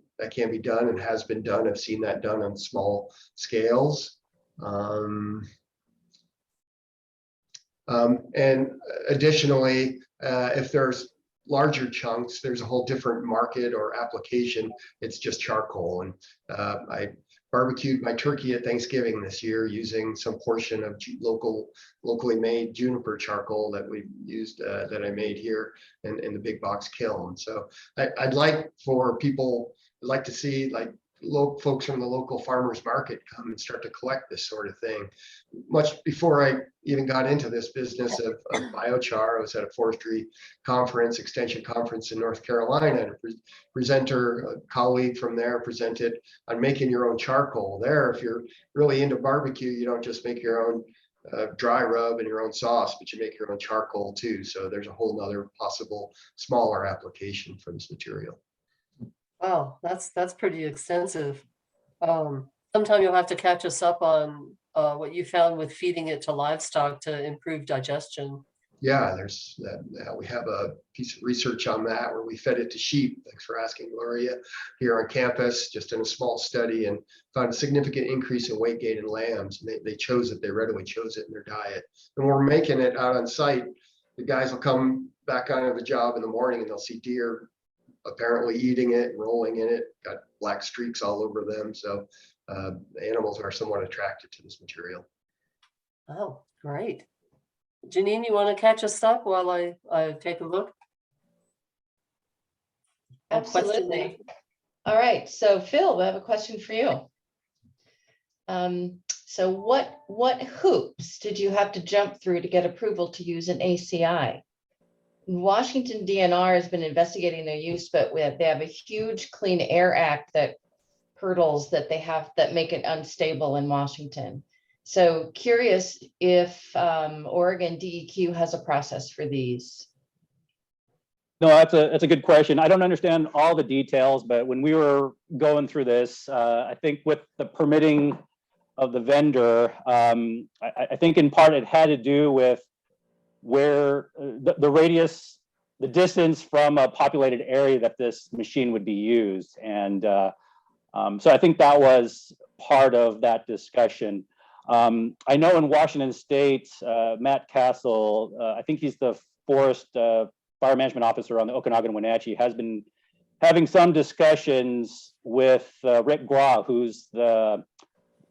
done and has been done. I've seen that done on small scales. And additionally, if there's larger chunks, there's a whole different market or application. It's just charcoal. And I barbecued my turkey at Thanksgiving this year using some portion of locally made juniper charcoal that we used, that I made here in the big box kiln. So I'd like for people, I'd like to see like folks from the local farmers market come and start to collect this sort of thing. Much before I even got into this business of biochar, I was at a forestry conference, extension conference in North Carolina, and a presenter, a colleague from there, presented on making your own charcoal. There, if you're really into barbecue, you don't just make your own dry rub and your own sauce, but you make your own charcoal too. So there's a whole nother possible smaller application for this material. Wow, that's pretty extensive. Sometime you'll have to catch us up on what you found with feeding it to livestock to improve digestion. Yeah, there's that. We have a piece of research on that where we fed it to sheep. Thanks for asking, Gloria. Here on campus, just in a small study, and found a significant increase in weight gain in lambs. And they chose it. They readily chose it in their diet. And we're making it out on site. The guys will come back onto the job in the morning and they'll see deer apparently eating it, rolling in it, got black streaks all over them. So animals are somewhat attracted to this material. Oh, great. Janine, you want to catch us up while I take a look? Absolutely. All right, so Phil, I have a question for you. So what hoops did you have to jump through to get approval to use an ACI? Washington DNR has been investigating their use, but they have a huge Clean Air Act that hurdles that they have that make it unstable in Washington. So curious if Oregon DEQ has a process for these. No, that's a good question. I don't understand all the details, but when we were going through this, I think with the permitting of the vendor, I think in part it had to do with where the radius, the distance from a populated area that this machine would be used. And so I think that was part of that discussion. I know in Washington State, Matt Castle, I think he's the forest fire management officer on the Okanagan Wenatchee, has been having some discussions with Rick Gua, who's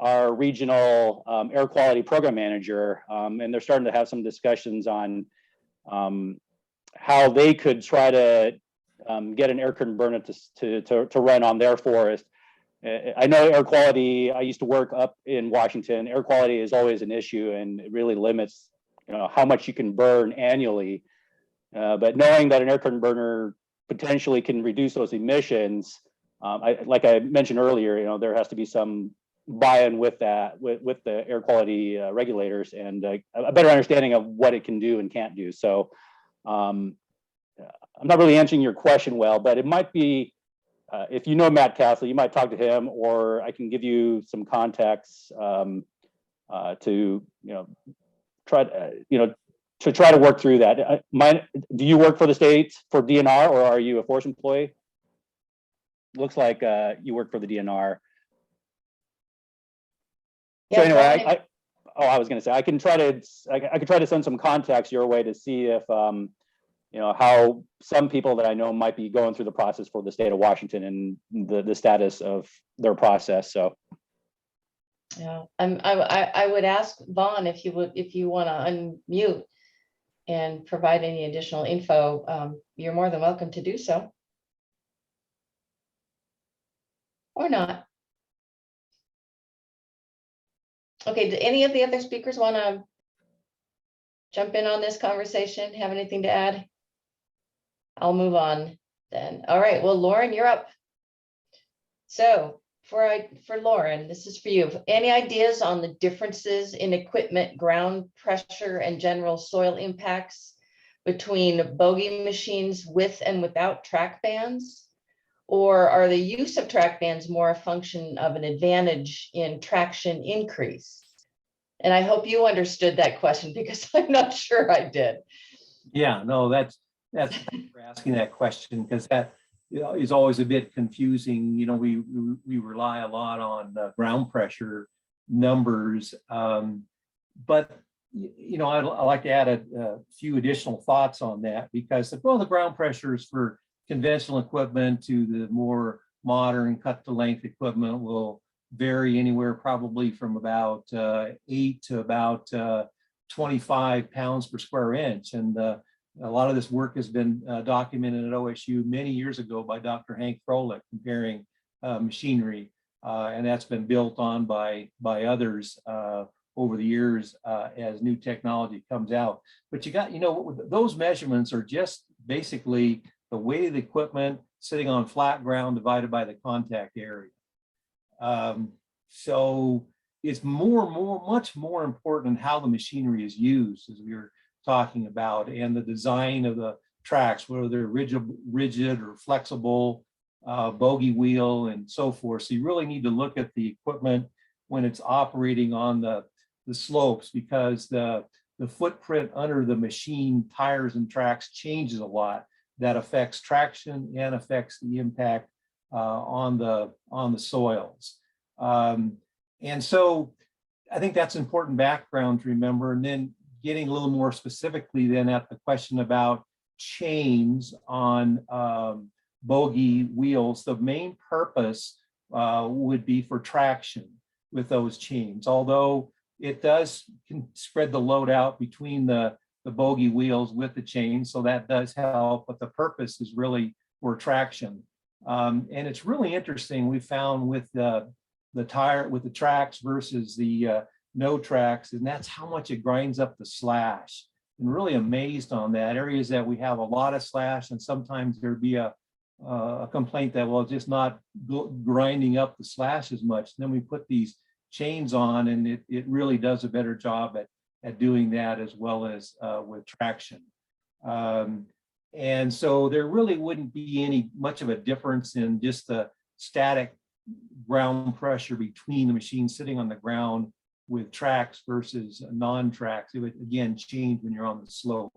our regional air quality program manager, and they're starting to have some discussions on how they could try to get an air curtain burner to run on their forest. I know air quality, I used to work up in Washington. Air quality is always an issue, and it really limits how much you can burn annually. But knowing that an air curtain burner potentially can reduce those emissions, like I mentioned earlier, there has to be some buy-in with that, with the air quality regulators, and a better understanding of what it can do and can't do. So I'm not really answering your question well, but it might be, if you know Matt Castle, you might talk to him, or I can give you some contacts to try to work through that. Do you work for the state for DNR, or are you a forest employee? Looks like you work for the DNR. So anyway, I was going to say I can try to send some contacts your way to see if how some people that I know might be going through the process for the state of Washington and the status of their process. So yeah, I would ask Vaughn if you want to unmute and provide any additional info. You're more than welcome to do so, or not. Okay, do any of the other speakers want to jump in on this conversation? Have anything to add? I'll move on then. All right, well, Lauren, you're up. So for Lauren, this is for you. Any ideas on the differences in equipment, ground pressure, and general soil impacts between bogey machines with and without track bands? Or are the use of track bands more a function of an advantage in traction increase? And I hope you understood that question, because I'm not sure I did. Yeah, no, that's thanks for asking that question, because that is always a bit confusing. We rely a lot on ground pressure numbers, but I'd like to add a few additional thoughts on that, because the ground pressures for conventional equipment to the more modern cut to length equipment will vary anywhere probably from about 8 to about 25 pounds per square inch. And a lot of this work has been documented at OSU many years ago by Dr. Hank Froelich, comparing machinery, and that's been built on by others over the years as new technology comes out. But those measurements are just basically the weight of the equipment sitting on flat ground divided by the contact area. So it's much more important how the machinery is used, as we were talking about, and the design of the tracks, whether they're rigid or flexible, bogey wheel and so forth. So you really need to look at the equipment when it's operating on the slopes, because the footprint under the machine tires and tracks changes a lot. That affects traction and affects the impact on the soils. And so I think that's important background to remember. And then getting a little more specifically then at the question about chains on bogey wheels, the main purpose would be for traction with those chains, although it can spread the load out between the bogey wheels with the chain, so that does help, but the purpose is really for traction. And it's really interesting, we found with the tracks versus the no tracks, and that's how much it grinds up the slash. And really amazed on that. Areas that we have a lot of slash, and sometimes there'd be a complaint that, well, it's just not grinding up the slash as much. And then we put these chains on, and it really does a better job at doing that, as well as with traction. And so there really wouldn't be much of a difference in just the static ground pressure between the machine sitting on the ground with tracks versus non-tracks. It would again change when you're on the slope.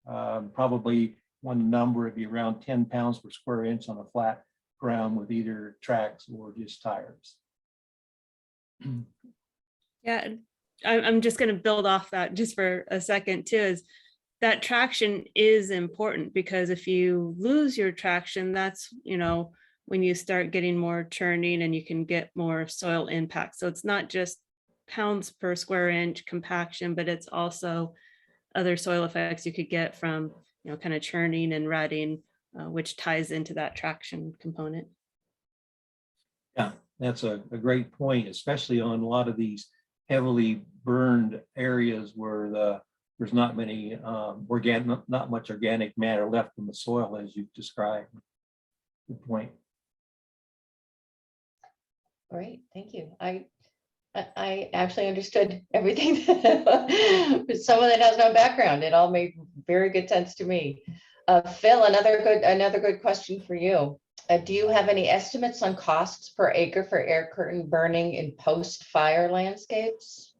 Probably one number would be around 10 pounds per square inch on a flat ground with either tracks or just tires. Yeah, I'm just going to build off that just for a second too, is that traction is important, because if you lose your traction, that's, when you start getting more churning and you can get more soil impact. So it's not just pounds per square inch compaction, but it's also other soil effects you could get from, kind of churning and rutting, which ties into that traction component. Yeah, that's a great point, especially on a lot of these heavily burned areas where there's not much organic matter left in the soil, as you've described. Good point. Great, thank you. I actually understood everything. But someone that has no background, it all made very good sense to me. Phil, another good question for you. Do you have any estimates on costs per acre for air curtain burning in post-fire landscapes?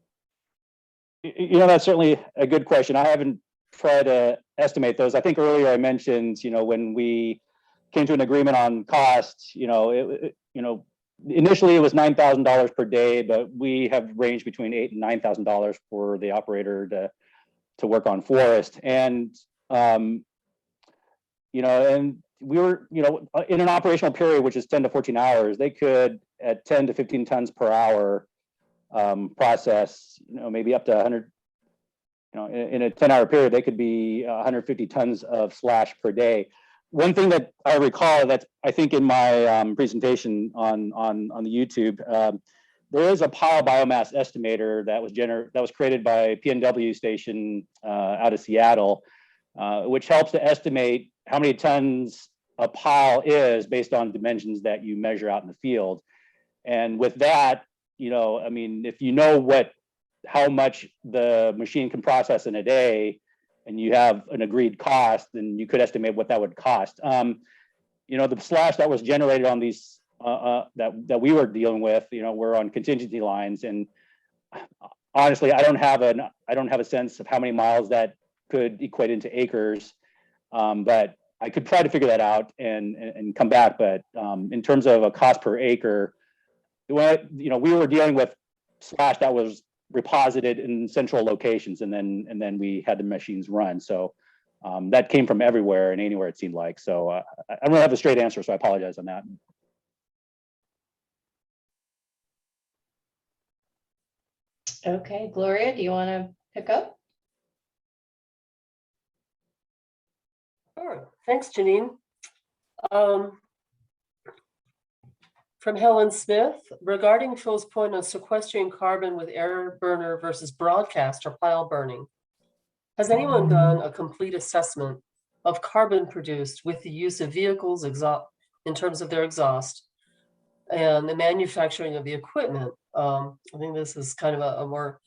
That's certainly a good question. I haven't tried to estimate those. I think earlier I mentioned, when we came to an agreement on costs, initially it was $9,000 per day, but we have ranged between $8,000 and $9,000 for the operator to work on forest. And, and we were, in an operational period, which is 10 to 14 hours, they could, at 10 to 15 tons per hour, process, maybe up to 100, in a 10-hour period, they could be 150 tons of slash per day. One thing that I recall that's, I think, in my presentation on the YouTube, there is a pile biomass estimator that was created by PNW station out of Seattle, which helps to estimate how many tons a pile is based on dimensions that you measure out in the field. And with that, if you know how much the machine can process in a day, and you have an agreed cost, then you could estimate what that would cost. The slash that was generated on these that we were dealing with, were on contingency lines, and honestly, I don't have a sense of how many miles that could equate into acres, but I could try to figure that out and come back. But in terms of a cost per acre, we were dealing with slash that was reposited in central locations, and then we had the machines run. So that came from everywhere and anywhere, it seemed like. So I don't have a straight answer, so I apologize on that. Okay, Gloria, do you want to pick up? Sure. Thanks, Janine. From Helen Smith, regarding Phil's point on sequestering carbon with air burner versus broadcast or pile burning, has anyone done a complete assessment of carbon produced with the use of vehicles in terms of their exhaust and the manufacturing of the equipment? I think this is kind of a more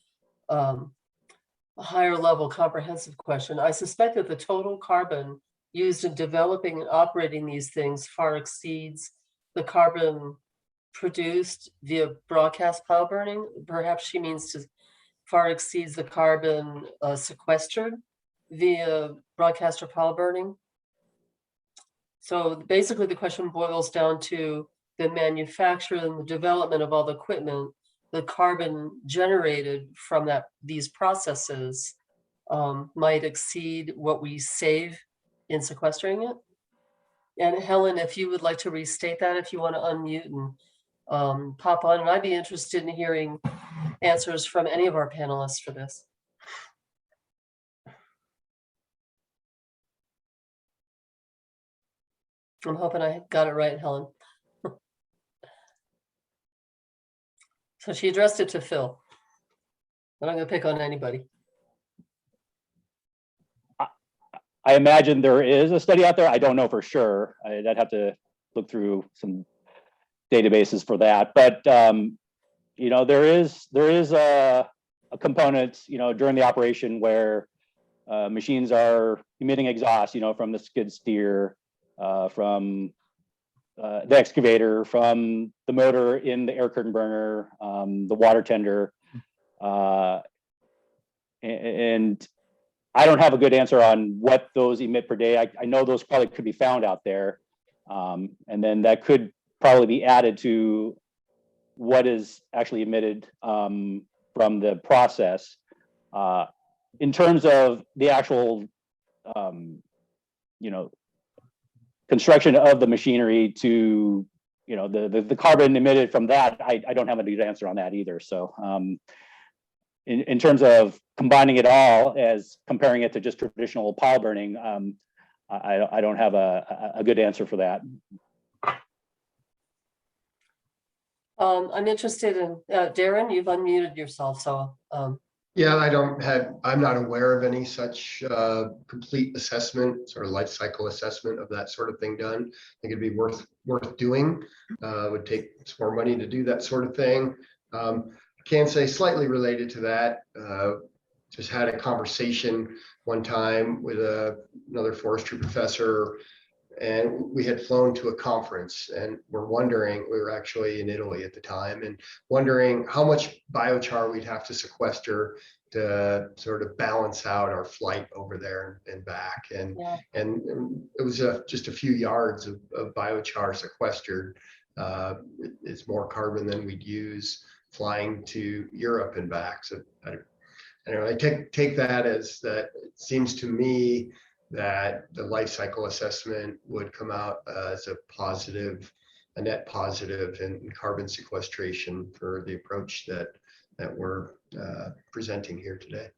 a higher level comprehensive question. I suspect that the total carbon used in developing and operating these things far exceeds the carbon produced via broadcast pile burning. Perhaps she means to far exceeds the carbon sequestered via broadcast or pile burning. So basically the question boils down to the manufacture and the development of all the equipment, the carbon generated from these processes might exceed what we save in sequestering it. And Helen, if you would like to restate that, if you want to unmute and pop on, and I'd be interested in hearing answers from any of our panelists for this. I'm hoping I got it right, Helen. So she addressed it to Phil. I'm not going to pick on anybody. I imagine there is a study out there. I don't know for sure. I'd have to look through some databases for that. But you know, there is a component, you know, during the operation where machines are emitting exhaust, you know, from the skid steer, from the excavator, from the motor in the air curtain burner, the water tender, and I don't have a good answer on what those emit per day. I know those probably could be found out there, and then that could probably be added to what is actually emitted from the process. In terms of the actual, you know, construction of the machinery to, you know, the carbon emitted from that, I don't have a good answer on that either. So in terms of combining it all, as comparing it to just traditional pile burning, I don't have a good answer for that. I'm interested in, Darren, you've unmuted yourself, so. Yeah, I'm not aware of any such complete assessment, sort of life cycle assessment of that sort of thing done. I think it'd be worth doing. Would take some more money to do that sort of thing. I can say slightly related to that, just had a conversation one time with another forestry professor, and we had flown to a conference, and we were actually in Italy at the time, and wondering how much biochar we'd have to sequester to sort of balance out our flight over there and back. And Yeah. and it was just a few yards of biochar sequestered. It's more carbon than we'd use flying to Europe and back. So I take that as that. It seems to me that the life cycle assessment would come out as a net positive in carbon sequestration for the approach that we're presenting here today.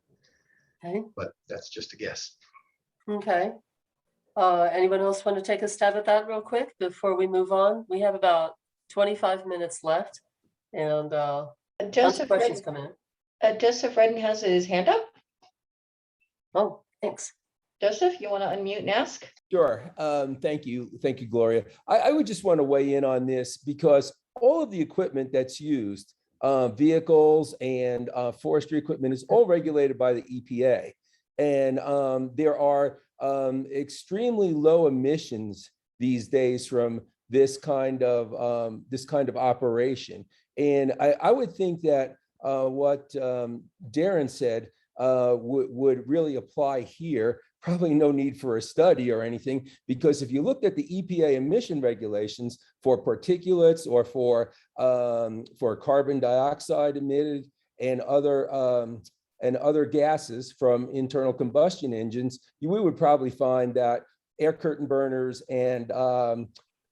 Okay. But that's just a guess. Okay. Anyone else want to take a stab at that real quick before we move on? We have about 25 minutes left, and tons of questions come in. Joseph Redden has his hand up. Oh, thanks. Joseph, you want to unmute and ask? Sure. Thank you, Gloria. I would just want to weigh in on this because all of the equipment that's used, vehicles and forestry equipment, is all regulated by the EPA, and there are extremely low emissions these days from this kind of operation. And I would think that what Darren said would really apply here. Probably no need for a study or anything, because if you looked at the EPA emission regulations for particulates or for carbon dioxide emitted and other gases from internal combustion engines, we would probably find that air curtain burners and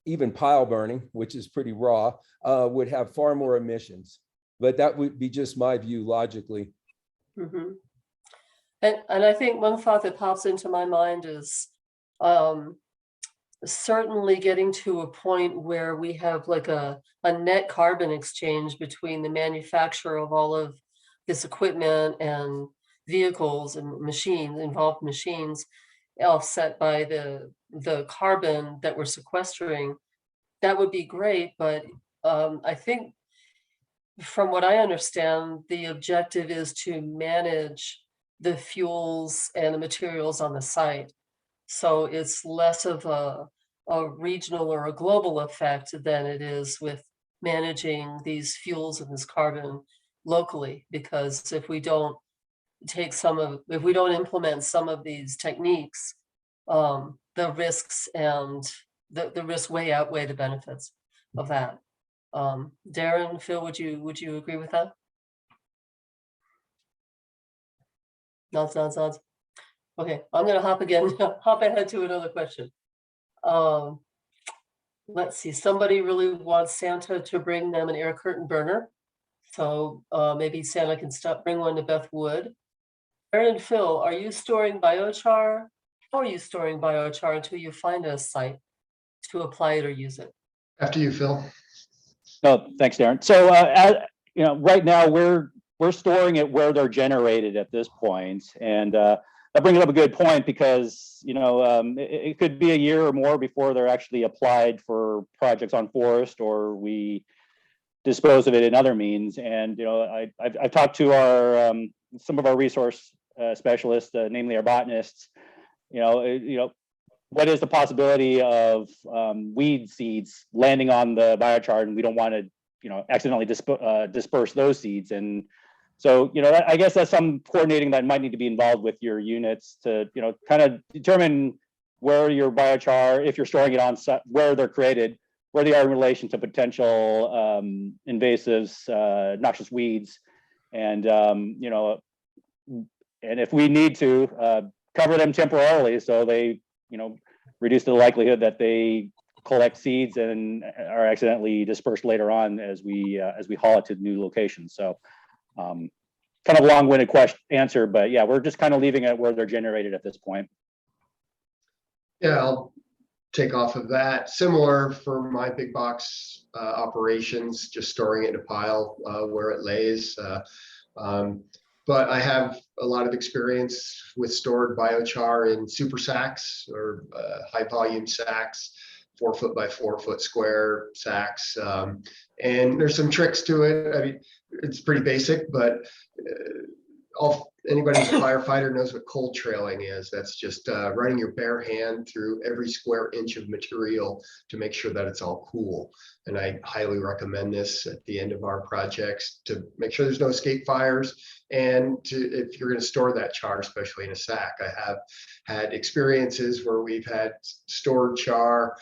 even pile burning, which is pretty raw, would have far more emissions. But that would be just my view logically. Mhm. And I think one thought that pops into my mind is certainly getting to a point where we have like a net carbon exchange between the manufacturer of all of this equipment and vehicles and machines, involved machines, offset by the carbon that we're sequestering. That would be great, but I think from what I understand, the objective is to manage the fuels and the materials on the site. So it's less of a regional or a global effect than it is with managing these fuels and this carbon locally. Because if we don't if we don't implement some of these techniques, the risks and the risks way outweigh the benefits of that. Darren, Phil, would you agree with that? Nods, nods, nods. Okay, I'm gonna hop ahead to another question. Let's see, somebody really wants Santa to bring them an air curtain burner. So maybe Santa can bring one to Beth Wood. Aaron and Phil, are you storing biochar? How are you storing biochar until you find a site to apply it or use it? After you, Phil. No, thanks, Darren. So, right now we're storing it where they're generated at this point, and that brings up a good point because it could be a year or more before they're actually applied for projects on forest, or we dispose of it in other means. And I've talked to our some of our resource specialists, namely our botanists. What is the possibility of weed seeds landing on the biochar, and we don't want to accidentally disperse those seeds. And so I guess that's some coordinating that might need to be involved with your units to kind of determine where your biochar, if you're storing it on site, where they're created, where they are in relation to potential invasives, noxious weeds, and and if we need to cover them temporarily so they reduce the likelihood that they collect seeds and are accidentally dispersed later on as we haul it to new locations. So kind of long-winded answer, but yeah, we're just kind of leaving it where they're generated at this point. Yeah, I'll take off of that. Similar for my big box operations, just storing it in a pile where it lays. But I have a lot of experience with stored biochar in super sacks or high volume sacks, 4 foot by 4 foot square sacks. And there's some tricks to it. I mean, it's pretty basic, but anybody who's a firefighter knows what cold trailing is. That's just running your bare hand through every square inch of material to make sure that it's all cool. And I highly recommend this at the end of our projects to make sure there's no escape fires. And if you're going to store that char, especially in a sack, I have had experiences where we've had stored char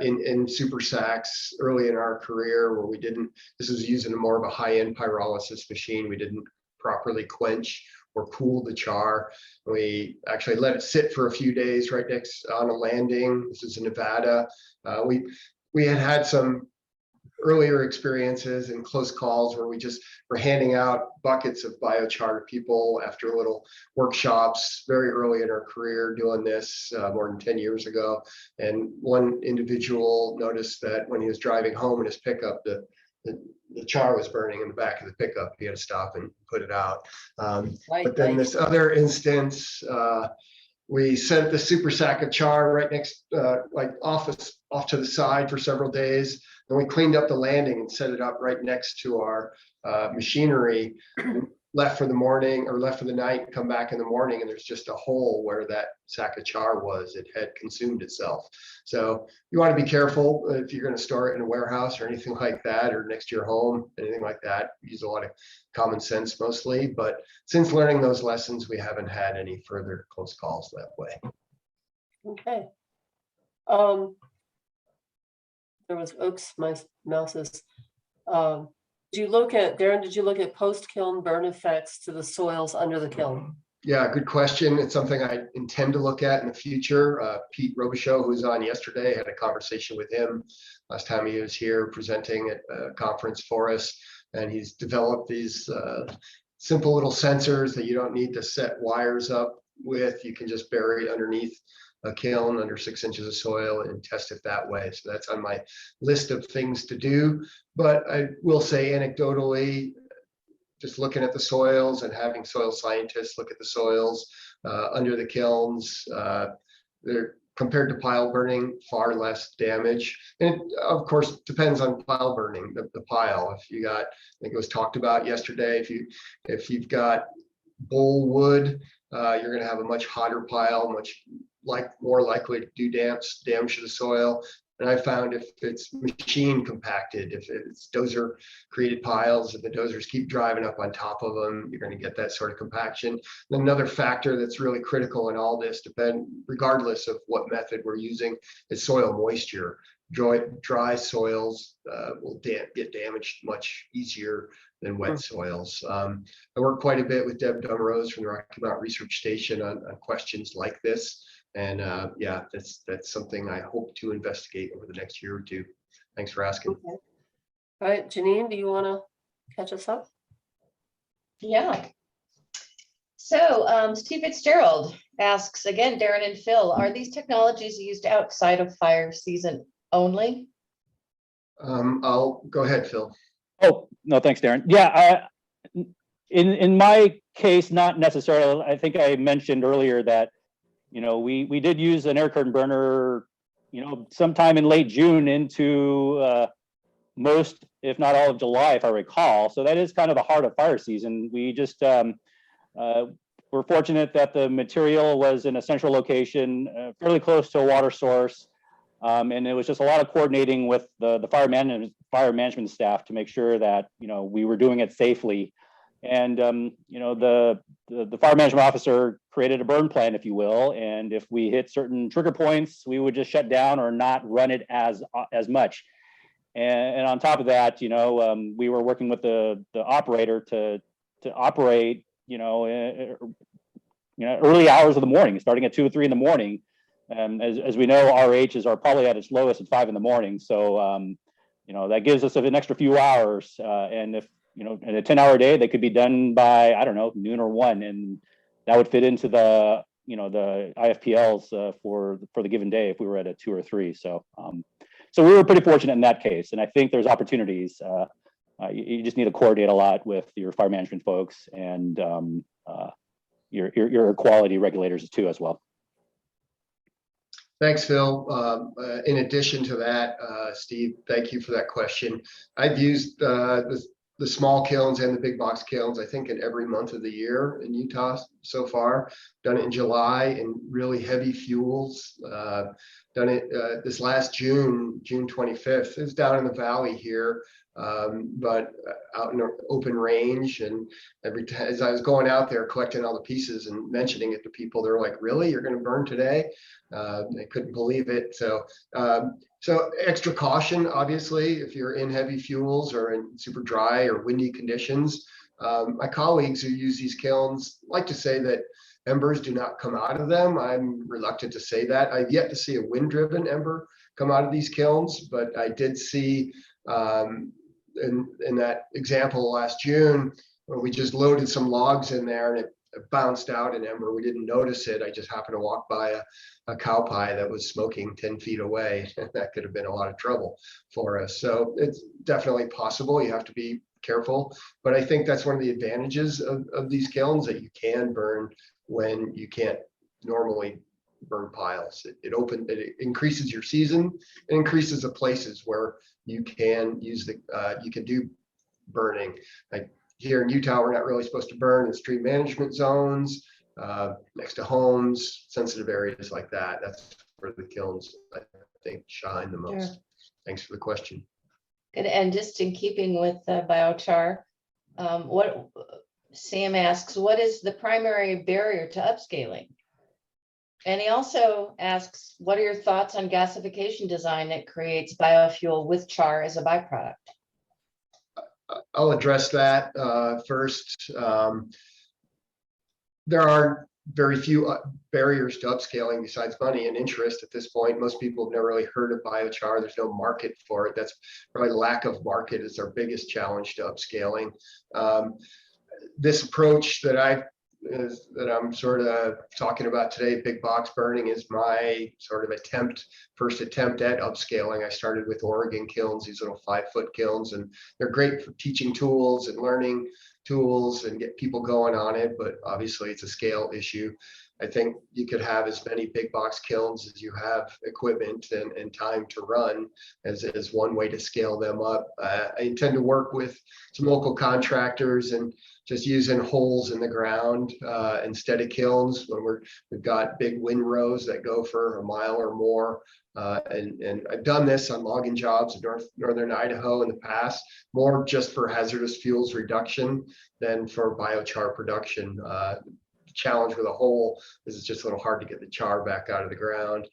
in super sacks early in our career where we didn't, this was using more of a high-end pyrolysis machine. We didn't properly quench or cool the char. We actually let it sit for a few days right next on a landing. This is in Nevada. We had some earlier experiences and close calls where we just were handing out buckets of biochar to people after little workshops very early in our career doing this more than 10 years ago. And one individual noticed that when he was driving home in his pickup, the char was burning in the back of the pickup. He had to stop and put it out. But then this other instance, we sent the super sack of char right next, off to the side for several days. Then we cleaned up the landing and set it up right next to our machinery. Left for the morning or left for the night, come back in the morning, and there's just a hole where that sack of char was. It had consumed itself. So you want to be careful if you're going to store it in a warehouse or anything like that, or next to your home, anything like that. Use a lot of common sense mostly. But since learning those lessons, we haven't had any further close calls that way. Okay. There was, oops, my mouse is. Did you look at, Darren, did you look at post-kiln burn effects to the soils under the kiln? Yeah, good question. It's something I intend to look at in the future. Pete Robichaud, who was on yesterday, had a conversation with him last time he was here presenting at a conference for us. And he's developed these simple little sensors that you don't need to set wires up with. You can just bury it underneath a kiln under 6 inches of soil and test it that way. So that's on my list of things to do. But I will say anecdotally, just looking at the soils and having soil scientists look at the soils under the kilns, they're compared to pile burning, far less damage. And it, of course, depends on pile burning, the pile. If you got, I think it was talked about yesterday, if you've got bole wood, you're going to have a much hotter pile, more likely to do damage to the soil. And I found if it's machine compacted, if it's dozer created piles, if the dozers keep driving up on top of them, you're going to get that sort of compaction. And another factor that's really critical in all this, regardless of what method we're using, is soil moisture. Dry soils will get damaged much easier than wet soils. I work quite a bit with Deb Dumrose from the Rocky Mountain Research Station on questions like this. And yeah, that's something I hope to investigate over the next year or two. Thanks for asking. Okay. All right, Janine, do you want to catch us up? Yeah. So Steve Fitzgerald asks again, Darren and Phil, are these technologies used outside of fire season only? I'll go ahead, Phil. Oh, no, thanks, Darren. Yeah, in my case, not necessarily. I think I mentioned earlier that, you know, we did use an air curtain burner, you know, sometime in late June into most, if not all of July, if I recall. So that is kind of the heart of fire season. We just we're fortunate that the material was in a central location, fairly close to a water source. And it was just a lot of coordinating with the fire management staff to make sure that, you know, we were doing it safely. And you know, the fire management officer created a burn plan, if you will. And if we hit certain trigger points, we would just shut down or not run it as much. And on top of that, you know, we were working with the operator to operate, you know, early hours of the morning, starting at 2 or 3 in the morning. As we know, RHs are probably at its lowest at 5 in the morning. So, you know, that gives us an extra few hours. And if, you know, in a 10-hour day, they could be done by, I don't know, noon or 1. And that would fit into the, you know, the IFPLs for the given day if we were at a 2 or 3. So, so we were pretty fortunate in that case. And I think there's opportunities. You just need to coordinate a lot with your fire management folks and your quality regulators too, as well. Thanks, Phil. In addition to that, Steve, thank you for that question. I've used the small kilns and the big box kilns, I think, in every month of the year in Utah so far. Done it in July in really heavy fuels. Done it this last June 25th. It's down in the valley here, but out in an open range. And every time as I was going out there collecting all the pieces and mentioning it to people, they're like, "Really? You're going to burn today?" They couldn't believe it. So extra caution, obviously, if you're in heavy fuels or in super dry or windy conditions. My colleagues who use these kilns like to say that embers do not come out of them. I'm reluctant to say that. I've yet to see a wind-driven ember come out of these kilns, but I did see in that example last June, when we just loaded some logs in there and it bounced out an ember. We didn't notice it. I just happened to walk by a cow pie that was smoking 10 feet away. That could have been a lot of trouble for us. So it's definitely possible. You have to be careful. But I think that's one of the advantages of these kilns, that you can burn when you can't normally burn piles. It increases your season. It increases the places where you can use you can do burning. Like here in Utah, we're not really supposed to burn in stream management zones, next to homes, sensitive areas like that. That's where the kilns, I think, shine the most. Sure. Thanks for the question. Good. And just in keeping with biochar, what Sam asks, what is the primary barrier to upscaling? And he also asks, what are your thoughts on gasification design that creates biofuel with char as a byproduct? I'll address that first. There are very few barriers to upscaling besides money and interest at this point. Most people have never really heard of biochar. There's no market for it. That's probably lack of market is our biggest challenge to upscaling. This approach that I'm sort of talking about today, big box burning, is my sort of first attempt at upscaling. I started with Oregon kilns, these little 5-foot kilns, and they're great for teaching tools and learning tools and get people going on it, but obviously it's a scale issue. I think you could have as many big box kilns as you have equipment and time to run as one way to scale them up. I intend to work with some local contractors and just using holes in the ground instead of kilns when we've got big windrows that go for a mile or more. And I've done this on logging jobs in northern Idaho in the past, more just for hazardous fuels reduction than for biochar production. The challenge with a hole is it's just a little hard to get the char back out of the ground.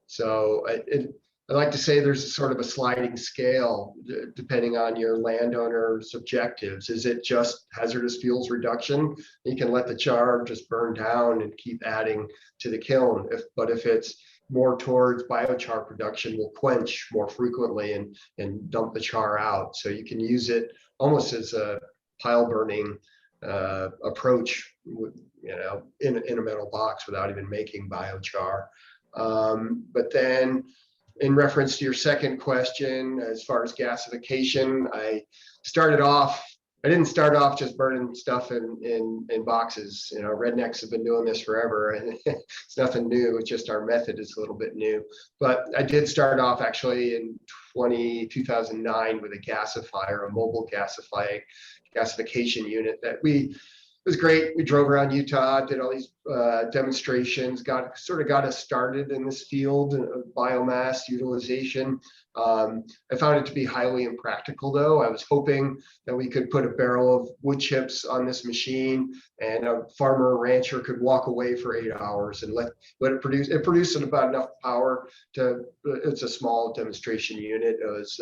So I like to say there's sort of a sliding scale depending on your landowner's objectives. Is it just hazardous fuels reduction? You can let the char just burn down and keep adding to the kiln. But if it's more towards biochar production, will quench more frequently and dump the char out. So you can use it almost as a pile burning approach, in a metal box without even making biochar. But then, in reference to your second question, as far as gasification, I didn't start off just burning stuff in boxes. Rednecks have been doing this forever, and it's nothing new. It's just our method is a little bit new. But I did start off actually in 2009 with a gasifier, a mobile gasification unit that it was great. We drove around Utah, did all these demonstrations, got us started in this field of biomass utilization. I found it to be highly impractical, though. I was hoping that we could put a barrel of wood chips on this machine and a farmer or rancher could walk away for 8 hours and let it produce. It produced about enough power it's a small demonstration unit. It was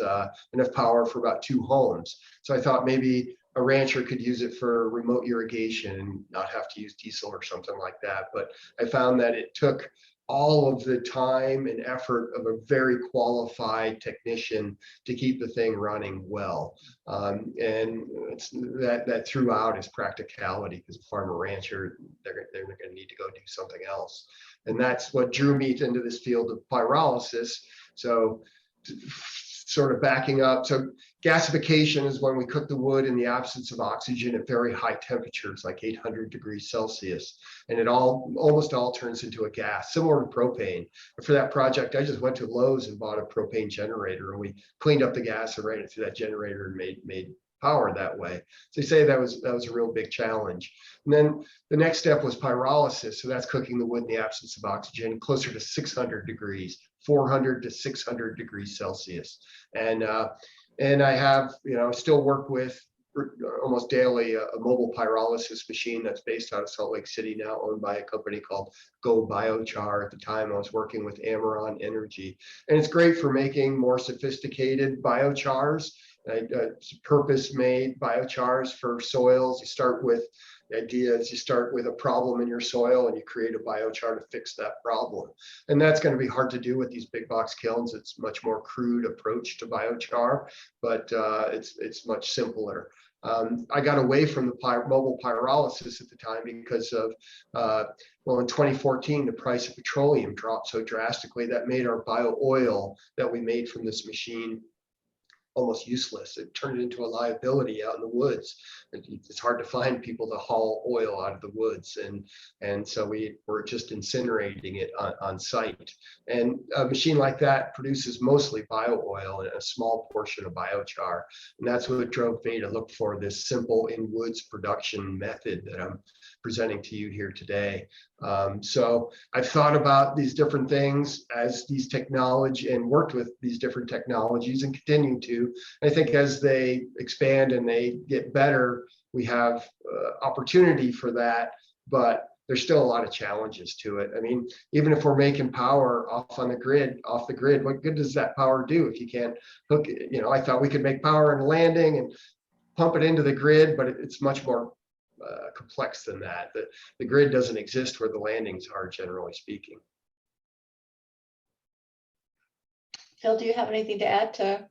enough power for about 2 homes. So I thought maybe a rancher could use it for remote irrigation and not have to use diesel or something like that. But I found that it took all of the time and effort of a very qualified technician to keep the thing running well. And that throughout is practicality, because a farmer rancher, they're going to need to go do something else. And that's what drew me into this field of pyrolysis. So sort of backing up. So gasification is when we cook the wood in the absence of oxygen at very high temperatures, like 800 degrees Celsius. And it almost all turns into a gas, similar to propane. But for that project, I just went to Lowe's and bought a propane generator, and we cleaned up the gas and ran it through that generator and made power that way. So they say that was a real big challenge. And then the next step was pyrolysis. So that's cooking the wood in the absence of oxygen, closer to 600 degrees, 400 to 600 degrees Celsius. And I have, still work with almost daily a mobile pyrolysis machine that's based out of Salt Lake City now, owned by a company called Go Biochar. At the time I was working with Amaron Energy, and it's great for making more sophisticated biochars. Purpose-made biochars for soils. The idea is you start with a problem in your soil and you create a biochar to fix that problem. And that's going to be hard to do with these big box kilns. It's much more crude approach to biochar, but it's much simpler. I got away from the mobile pyrolysis at the time because of, in 2014, the price of petroleum dropped so drastically that made our bio oil that we made from this machine almost useless. It turned it into a liability out in the woods. It's hard to find people to haul oil out of the woods, and so we were just incinerating it on site. And a machine like that produces mostly bio oil and a small portion of biochar, and that's what drove me to look for this simple in woods production method that I'm presenting to you here today. So I've thought about these different things as these technology and worked with these different technologies and continue to. I think as they expand and they get better, we have opportunity for that, but there's still a lot of challenges to it. I mean, even if we're making power off the grid, what good does that power do if you can't hook it? You know, I thought we could make power in landing and pump it into the grid, but it's much more complex than that. The grid doesn't exist where the landings are, generally speaking. Phil, do you have anything to add to?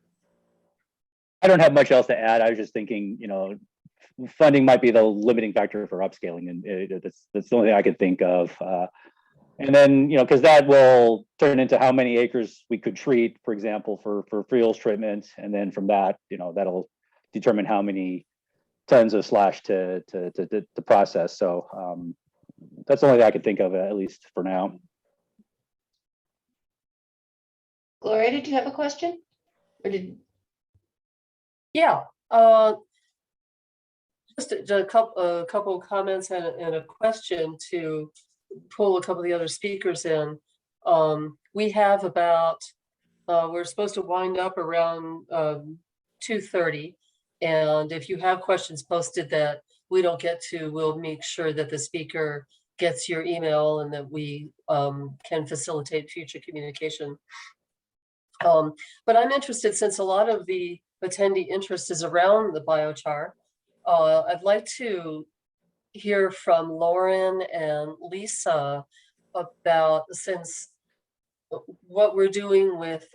I don't have much else to add. I was just thinking, funding might be the limiting factor for upscaling, and that's the only thing I could think of. And then, because that will turn into how many acres we could treat, for example, for fuels treatment, and then from that, that'll determine how many tons of slash to process. So that's the only thing I could think of, at least for now. Gloria, did you have a question? Or did? Yeah, just a couple of comments and a question to pull a couple of the other speakers in. We have about, we're supposed to wind up around 2:30. And if you have questions posted that we don't get to, we'll make sure that the speaker gets your email and that we can facilitate future communication. But I'm interested, since a lot of the attendee interest is around the biochar, I'd like to hear from Lauren and Lisa about, since what we're doing with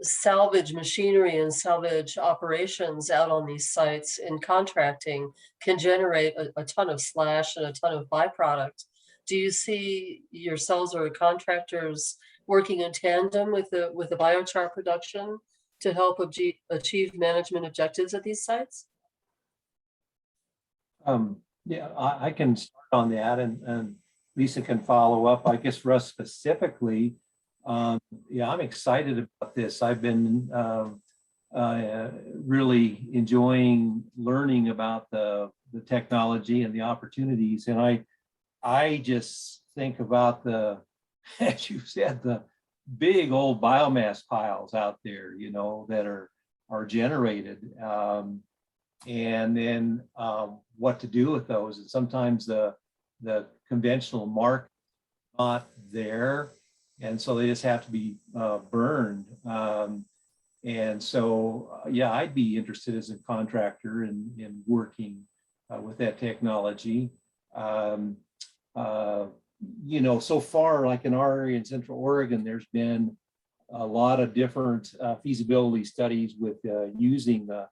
salvage machinery and salvage operations out on these sites in contracting can generate a ton of slash and a ton of byproduct. Do you see yourselves or contractors working in tandem with the biochar production to help achieve management objectives at these sites? Yeah, I can start on that, and Lisa can follow up. I guess for us specifically, yeah, I'm excited about this. I've been really enjoying learning about the technology and the opportunities, and I just think about as you said, the big old biomass piles out there, that are generated, and then what to do with those. And sometimes the conventional market is not there, and so they just have to be burned. And so, yeah, I'd be interested as a contractor in working with that technology. So far, like in our area in Central Oregon, there's been a lot of different feasibility studies with using the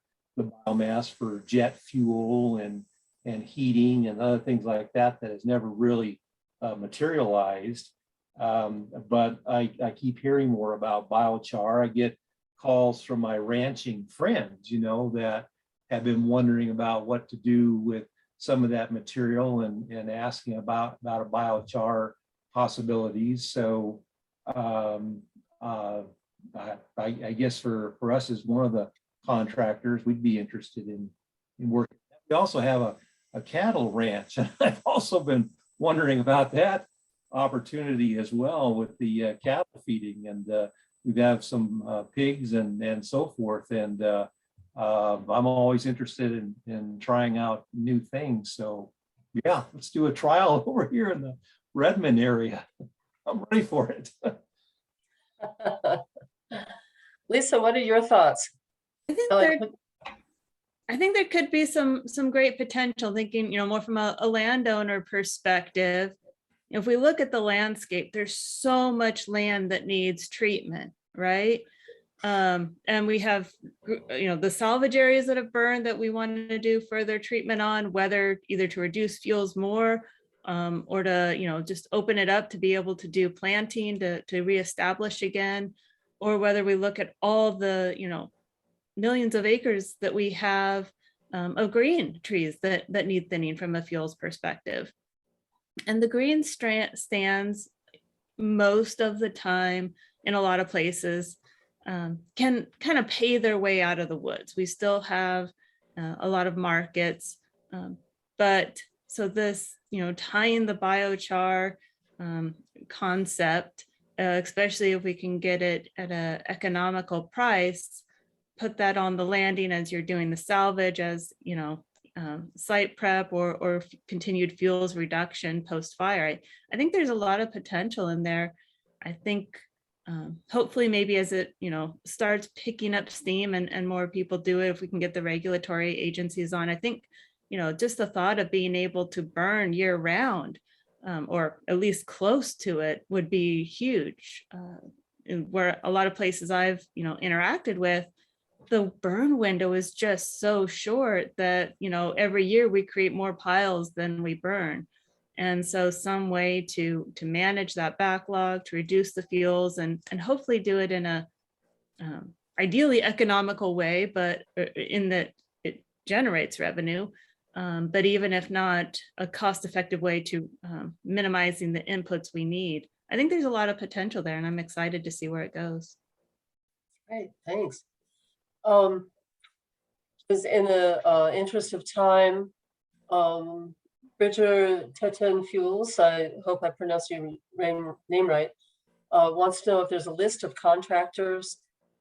biomass for jet fuel and heating and other things like that has never really materialized. But I keep hearing more about biochar. I get calls from my ranching friends, that have been wondering about what to do with some of that material and asking about a biochar possibilities. So I guess for us as one of the contractors, we'd be interested in working. We also have a cattle ranch, and I've also been wondering about that opportunity as well with the cattle feeding, and we have some pigs and so forth, and I'm always interested in trying out new things. So yeah, let's do a trial over here in the Redmond area. I'm ready for it. Lisa, what are your thoughts? I think there could be some great potential, thinking, more from a landowner perspective. If we look at the landscape, there's so much land that needs treatment, right? And we have, the salvage areas that have burned that we want to do further treatment on, whether either to reduce fuels more or to, just open it up to be able to do planting to reestablish again, or whether we look at all the, millions of acres that we have of green trees that need thinning from a fuels perspective. And the green stands most of the time in a lot of places can kind of pay their way out of the woods. We still have a lot of markets, but so this, tying the biochar concept, especially if we can get it at an economical price, put that on the landing as you're doing the salvage, as site prep or continued fuels reduction post-fire. I think there's a lot of potential in there. I think hopefully maybe as it, starts picking up steam and more people do it, if we can get the regulatory agencies on, I think, just the thought of being able to burn year round, or at least close to it, would be huge. Where a lot of places I've, interacted with, the burn window is just so short that, every year we create more piles than we burn. And so some way to manage that backlog, to reduce the fuels and hopefully do it in a ideally economical way, but in that it generates revenue. But even if not, a cost-effective way to minimizing the inputs we need. I think there's a lot of potential there, and I'm excited to see where it goes. Great, thanks. Is in the interest of time, Bridger Teten Fuels, I hope I pronounced your name right, wants to know if there's a list of contractors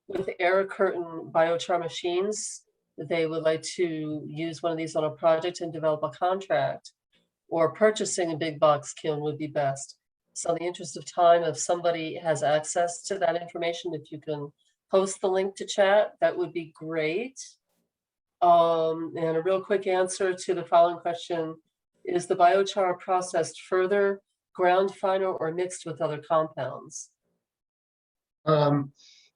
with air curtain biochar machines that they would like to use one of these on a project and develop a contract, or purchasing a big box kiln would be best. So in the interest of time, if somebody has access to that information, if you can post the link to chat, that would be great. And a real quick answer to the following question: is the biochar processed further, ground finer, or mixed with other compounds?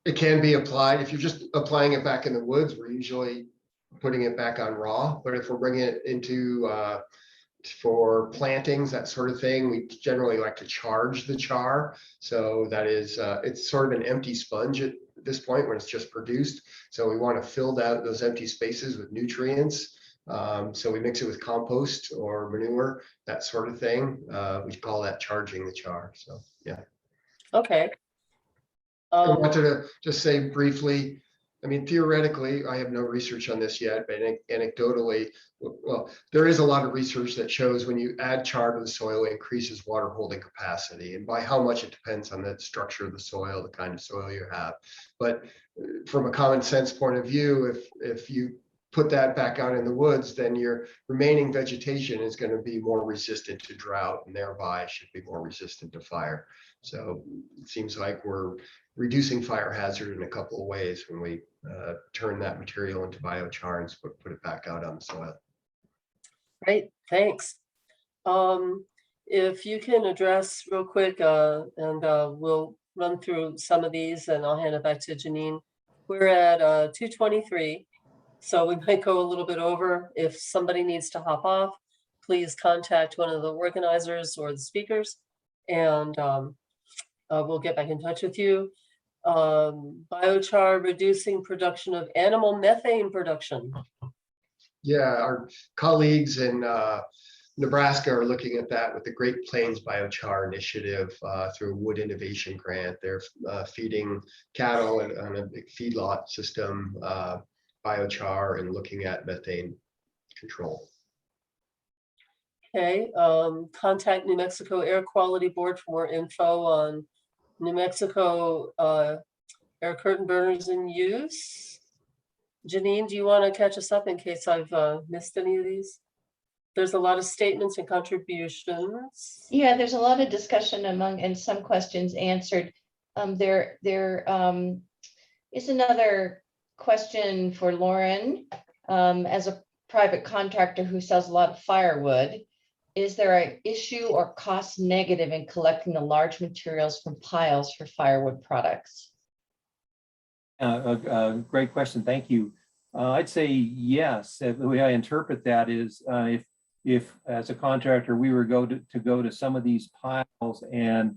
It can be applied. If you're just applying it back in the woods, we're usually putting it back on raw. But if we're bringing it into for plantings, that sort of thing, we generally like to charge the char. So that is, it's sort of an empty sponge at this point when it's just produced. So we want to fill out those empty spaces with nutrients. So we mix it with compost or manure, that sort of thing. We call that charging the char. So yeah. Okay. I wanted to just say briefly, I mean, theoretically, I have no research on this yet, but anecdotally, well, there is a lot of research that shows when you add char to the soil, it increases water holding capacity. And by how much, it depends on the structure of the soil, the kind of soil you have. But from a common sense point of view, if you put that back out in the woods, then your remaining vegetation is going to be more resistant to drought and thereby should be more resistant to fire. So it seems like we're reducing fire hazard in a couple of ways when we turn that material into biochar and put it back out on the soil. Great, thanks. If you can address real quick, and we'll run through some of these and I'll hand it back to Janine. We're at 2:23, so we might go a little bit over. If somebody needs to hop off, please contact one of the organizers or the speakers, and we'll get back in touch with you. Biochar reducing production of animal methane production. Yeah, our colleagues in Nebraska are looking at that with the Great Plains Biochar Initiative through a Wood Innovation Grant. They're feeding cattle on a big feedlot system, biochar, and looking at methane control. Okay, contact New Mexico Air Quality Board for more info on New Mexico air curtain burners in use. Janine, do you want to catch us up in case I've missed any of these? There's a lot of statements and contributions. Yeah, there's a lot of discussion and some questions answered. There is another question for Lauren. As a private contractor who sells a lot of firewood, is there an issue or cost negative in collecting the large materials from piles for firewood products? Great question. Thank you. I'd say yes. The way I interpret that is if as a contractor we were go to some of these piles and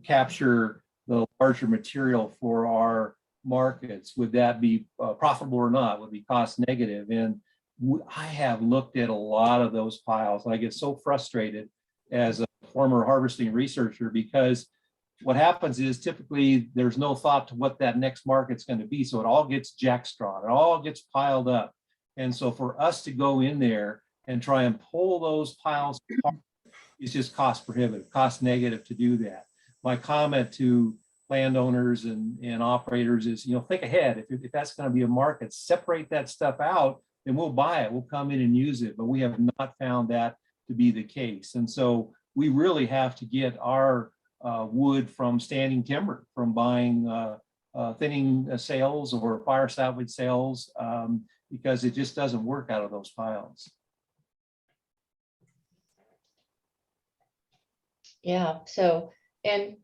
capture the larger material for our markets, would that be profitable or not? Would be cost negative? And I have looked at a lot of those piles and I get so frustrated as a former harvesting researcher, because what happens is typically there's no thought to what that next market's going to be. So it all gets jackstrawed, it all gets piled up. And so for us to go in there and try and pull those piles apart is just cost prohibitive, cost negative to do that. My comment to landowners and operators is, think ahead. If that's going to be a market, separate that stuff out then we'll buy it, we'll come in and use it, but we have not found that to be the case. And so we really have to get our wood from standing timber, from buying thinning sales or fire salvage sales, because it just doesn't work out of those piles. Yeah, so, and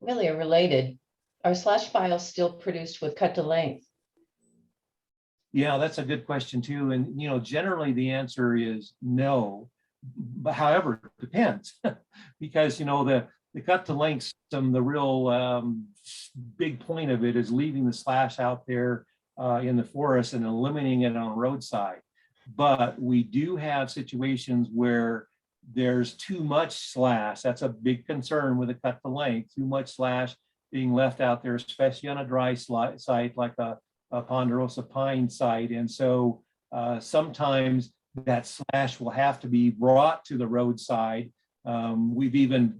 really related, are slash files still produced with cut to length? Yeah, that's a good question too. And, generally the answer is no, but however, it depends because, the cut to length system, the real big point of it is leaving the slash out there in the forest and eliminating it on roadside. But we do have situations where there's too much slash. That's a big concern with a cut to length, too much slash being left out there, especially on a dry site like a ponderosa pine site. And so sometimes that slash will have to be brought to the roadside. We've even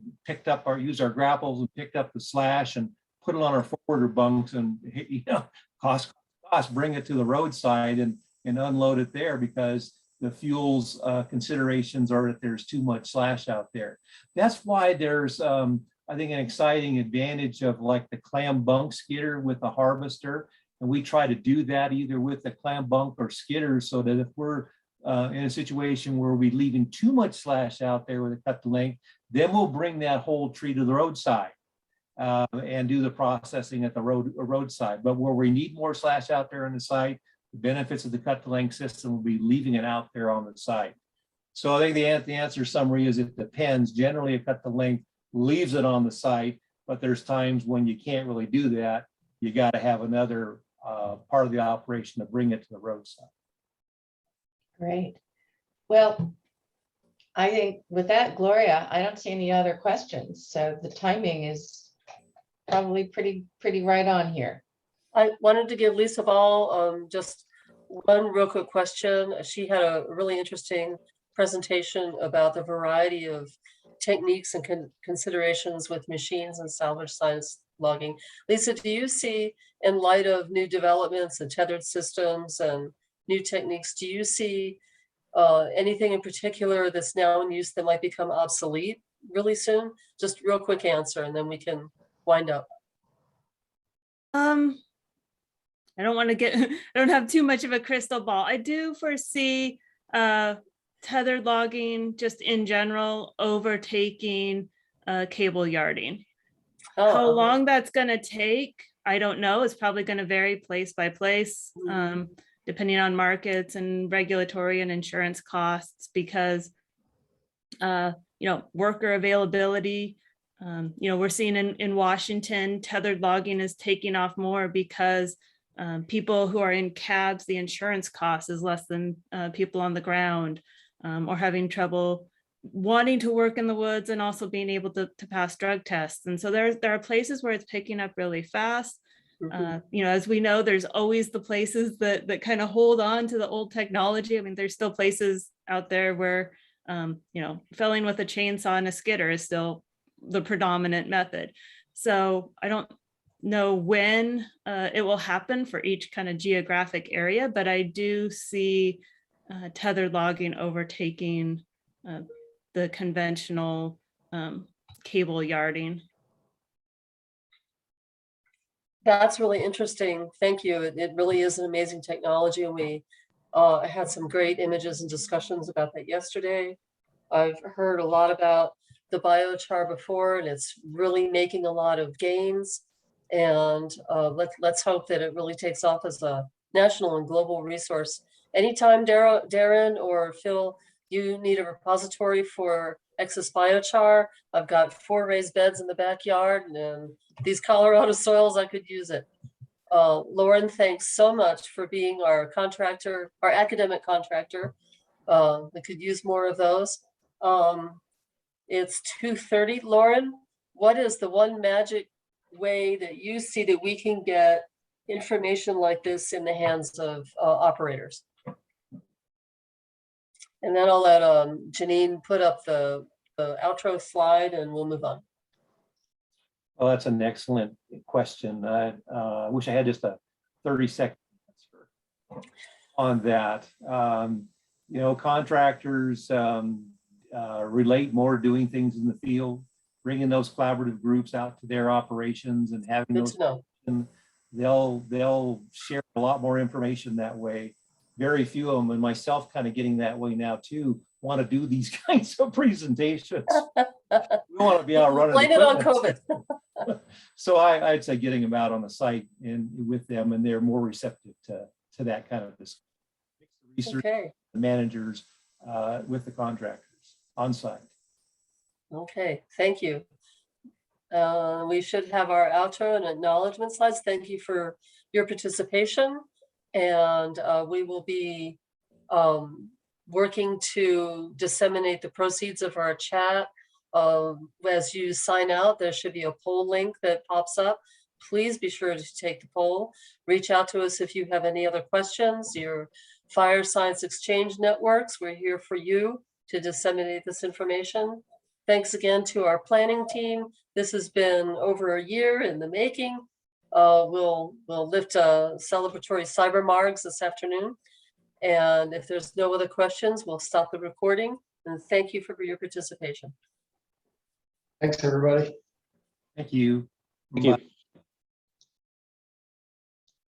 used our grapples and picked up the slash and put it on our forwarder bunks and, cost, bring it to the roadside and unload it there because the fuels considerations are that there's too much slash out there. That's why there's, I think, an exciting advantage of like the clam bunk skidder with the harvester. And we try to do that either with the clam bunk or skidder so that if we're in a situation where we're leaving too much slash out there with a cut to length, then we'll bring that whole tree to the roadside and do the processing at the roadside. But where we need more slash out there on the site, the benefits of the cut to length system will be leaving it out there on the site. So I think the answer summary is it depends. Generally, a cut to length leaves it on the site, but there's times when you can't really do that. You got to have another part of the operation to bring it to the roadside. Great. Well, I think with that, Gloria, I don't see any other questions. So the timing is probably pretty right on here. I wanted to give Lisa Ball just one real quick question. She had a really interesting presentation about the variety of techniques and considerations with machines and salvage science logging. Lisa, do you see, in light of new developments and tethered systems and new techniques, do you see anything in particular that's now in use that might become obsolete really soon? Just real quick answer, and then we can wind up. I don't want to get, I don't have too much of a crystal ball. I do foresee tethered logging just in general overtaking cable yarding. How long that's going to take, I don't know. It's probably going to vary place by place, depending on markets and regulatory and insurance costs, because worker availability. We're seeing in Washington, tethered logging is taking off more because people who are in cabs, the insurance cost is less than people on the ground, or having trouble wanting to work in the woods and also being able to pass drug tests. And so there are places where it's picking up really fast. As we know, there's always the places that kind of hold on to the old technology. I mean, there's still places out there where, felling with a chainsaw and a skidder is still the predominant method. So I don't know when it will happen for each kind of geographic area, but I do see tethered logging overtaking the conventional cable yarding. That's really interesting. Thank you. It really is an amazing technology. And we had some great images and discussions about that yesterday. I've heard a lot about the biochar before, and it's really making a lot of gains. And let's hope that it really takes off as a national and global resource. Anytime, Darren or Phil, you need a repository for excess biochar, I've got 4 raised beds in the backyard, and these Colorado soils, I could use it. Lauren, thanks so much for being our contractor, our academic contractor. We could use more of those. It's 2:30. Lauren, what is the one magic way that you see that we can get information like this in the hands of operators? And then I'll let Janine put up the outro slide and we'll move on. Well, that's an excellent question. I wish I had just a 30-second answer. on that. Contractors relate more doing things in the field, bringing those collaborative groups out to their operations and having Good those. to know. And they'll share a lot more information that way. Very few of them, and myself kind of getting that way now too, want to do these kinds of presentations. We want to be out running. Blame it on equipment. COVID. So I'd say getting them out on the site and with them, and they're more receptive to that kind of this research. Okay, Managers with the contractors on site. okay, thank you. We should have our outro and acknowledgement slides. Thank you for your participation. And we will be working to disseminate the proceeds of our chat. As you sign out, there should be a poll link that pops up. Please be sure to take the poll. Reach out to us if you have any other questions. Your Fire Science Exchange networks, we're here for you to disseminate this information. Thanks again to our planning team. This has been over a year in the making. We'll lift a celebratory cyber margs this afternoon. And if there's no other questions, we'll stop the recording. And thank you for your participation. Thanks, everybody. Thank you. Thank you. Bye.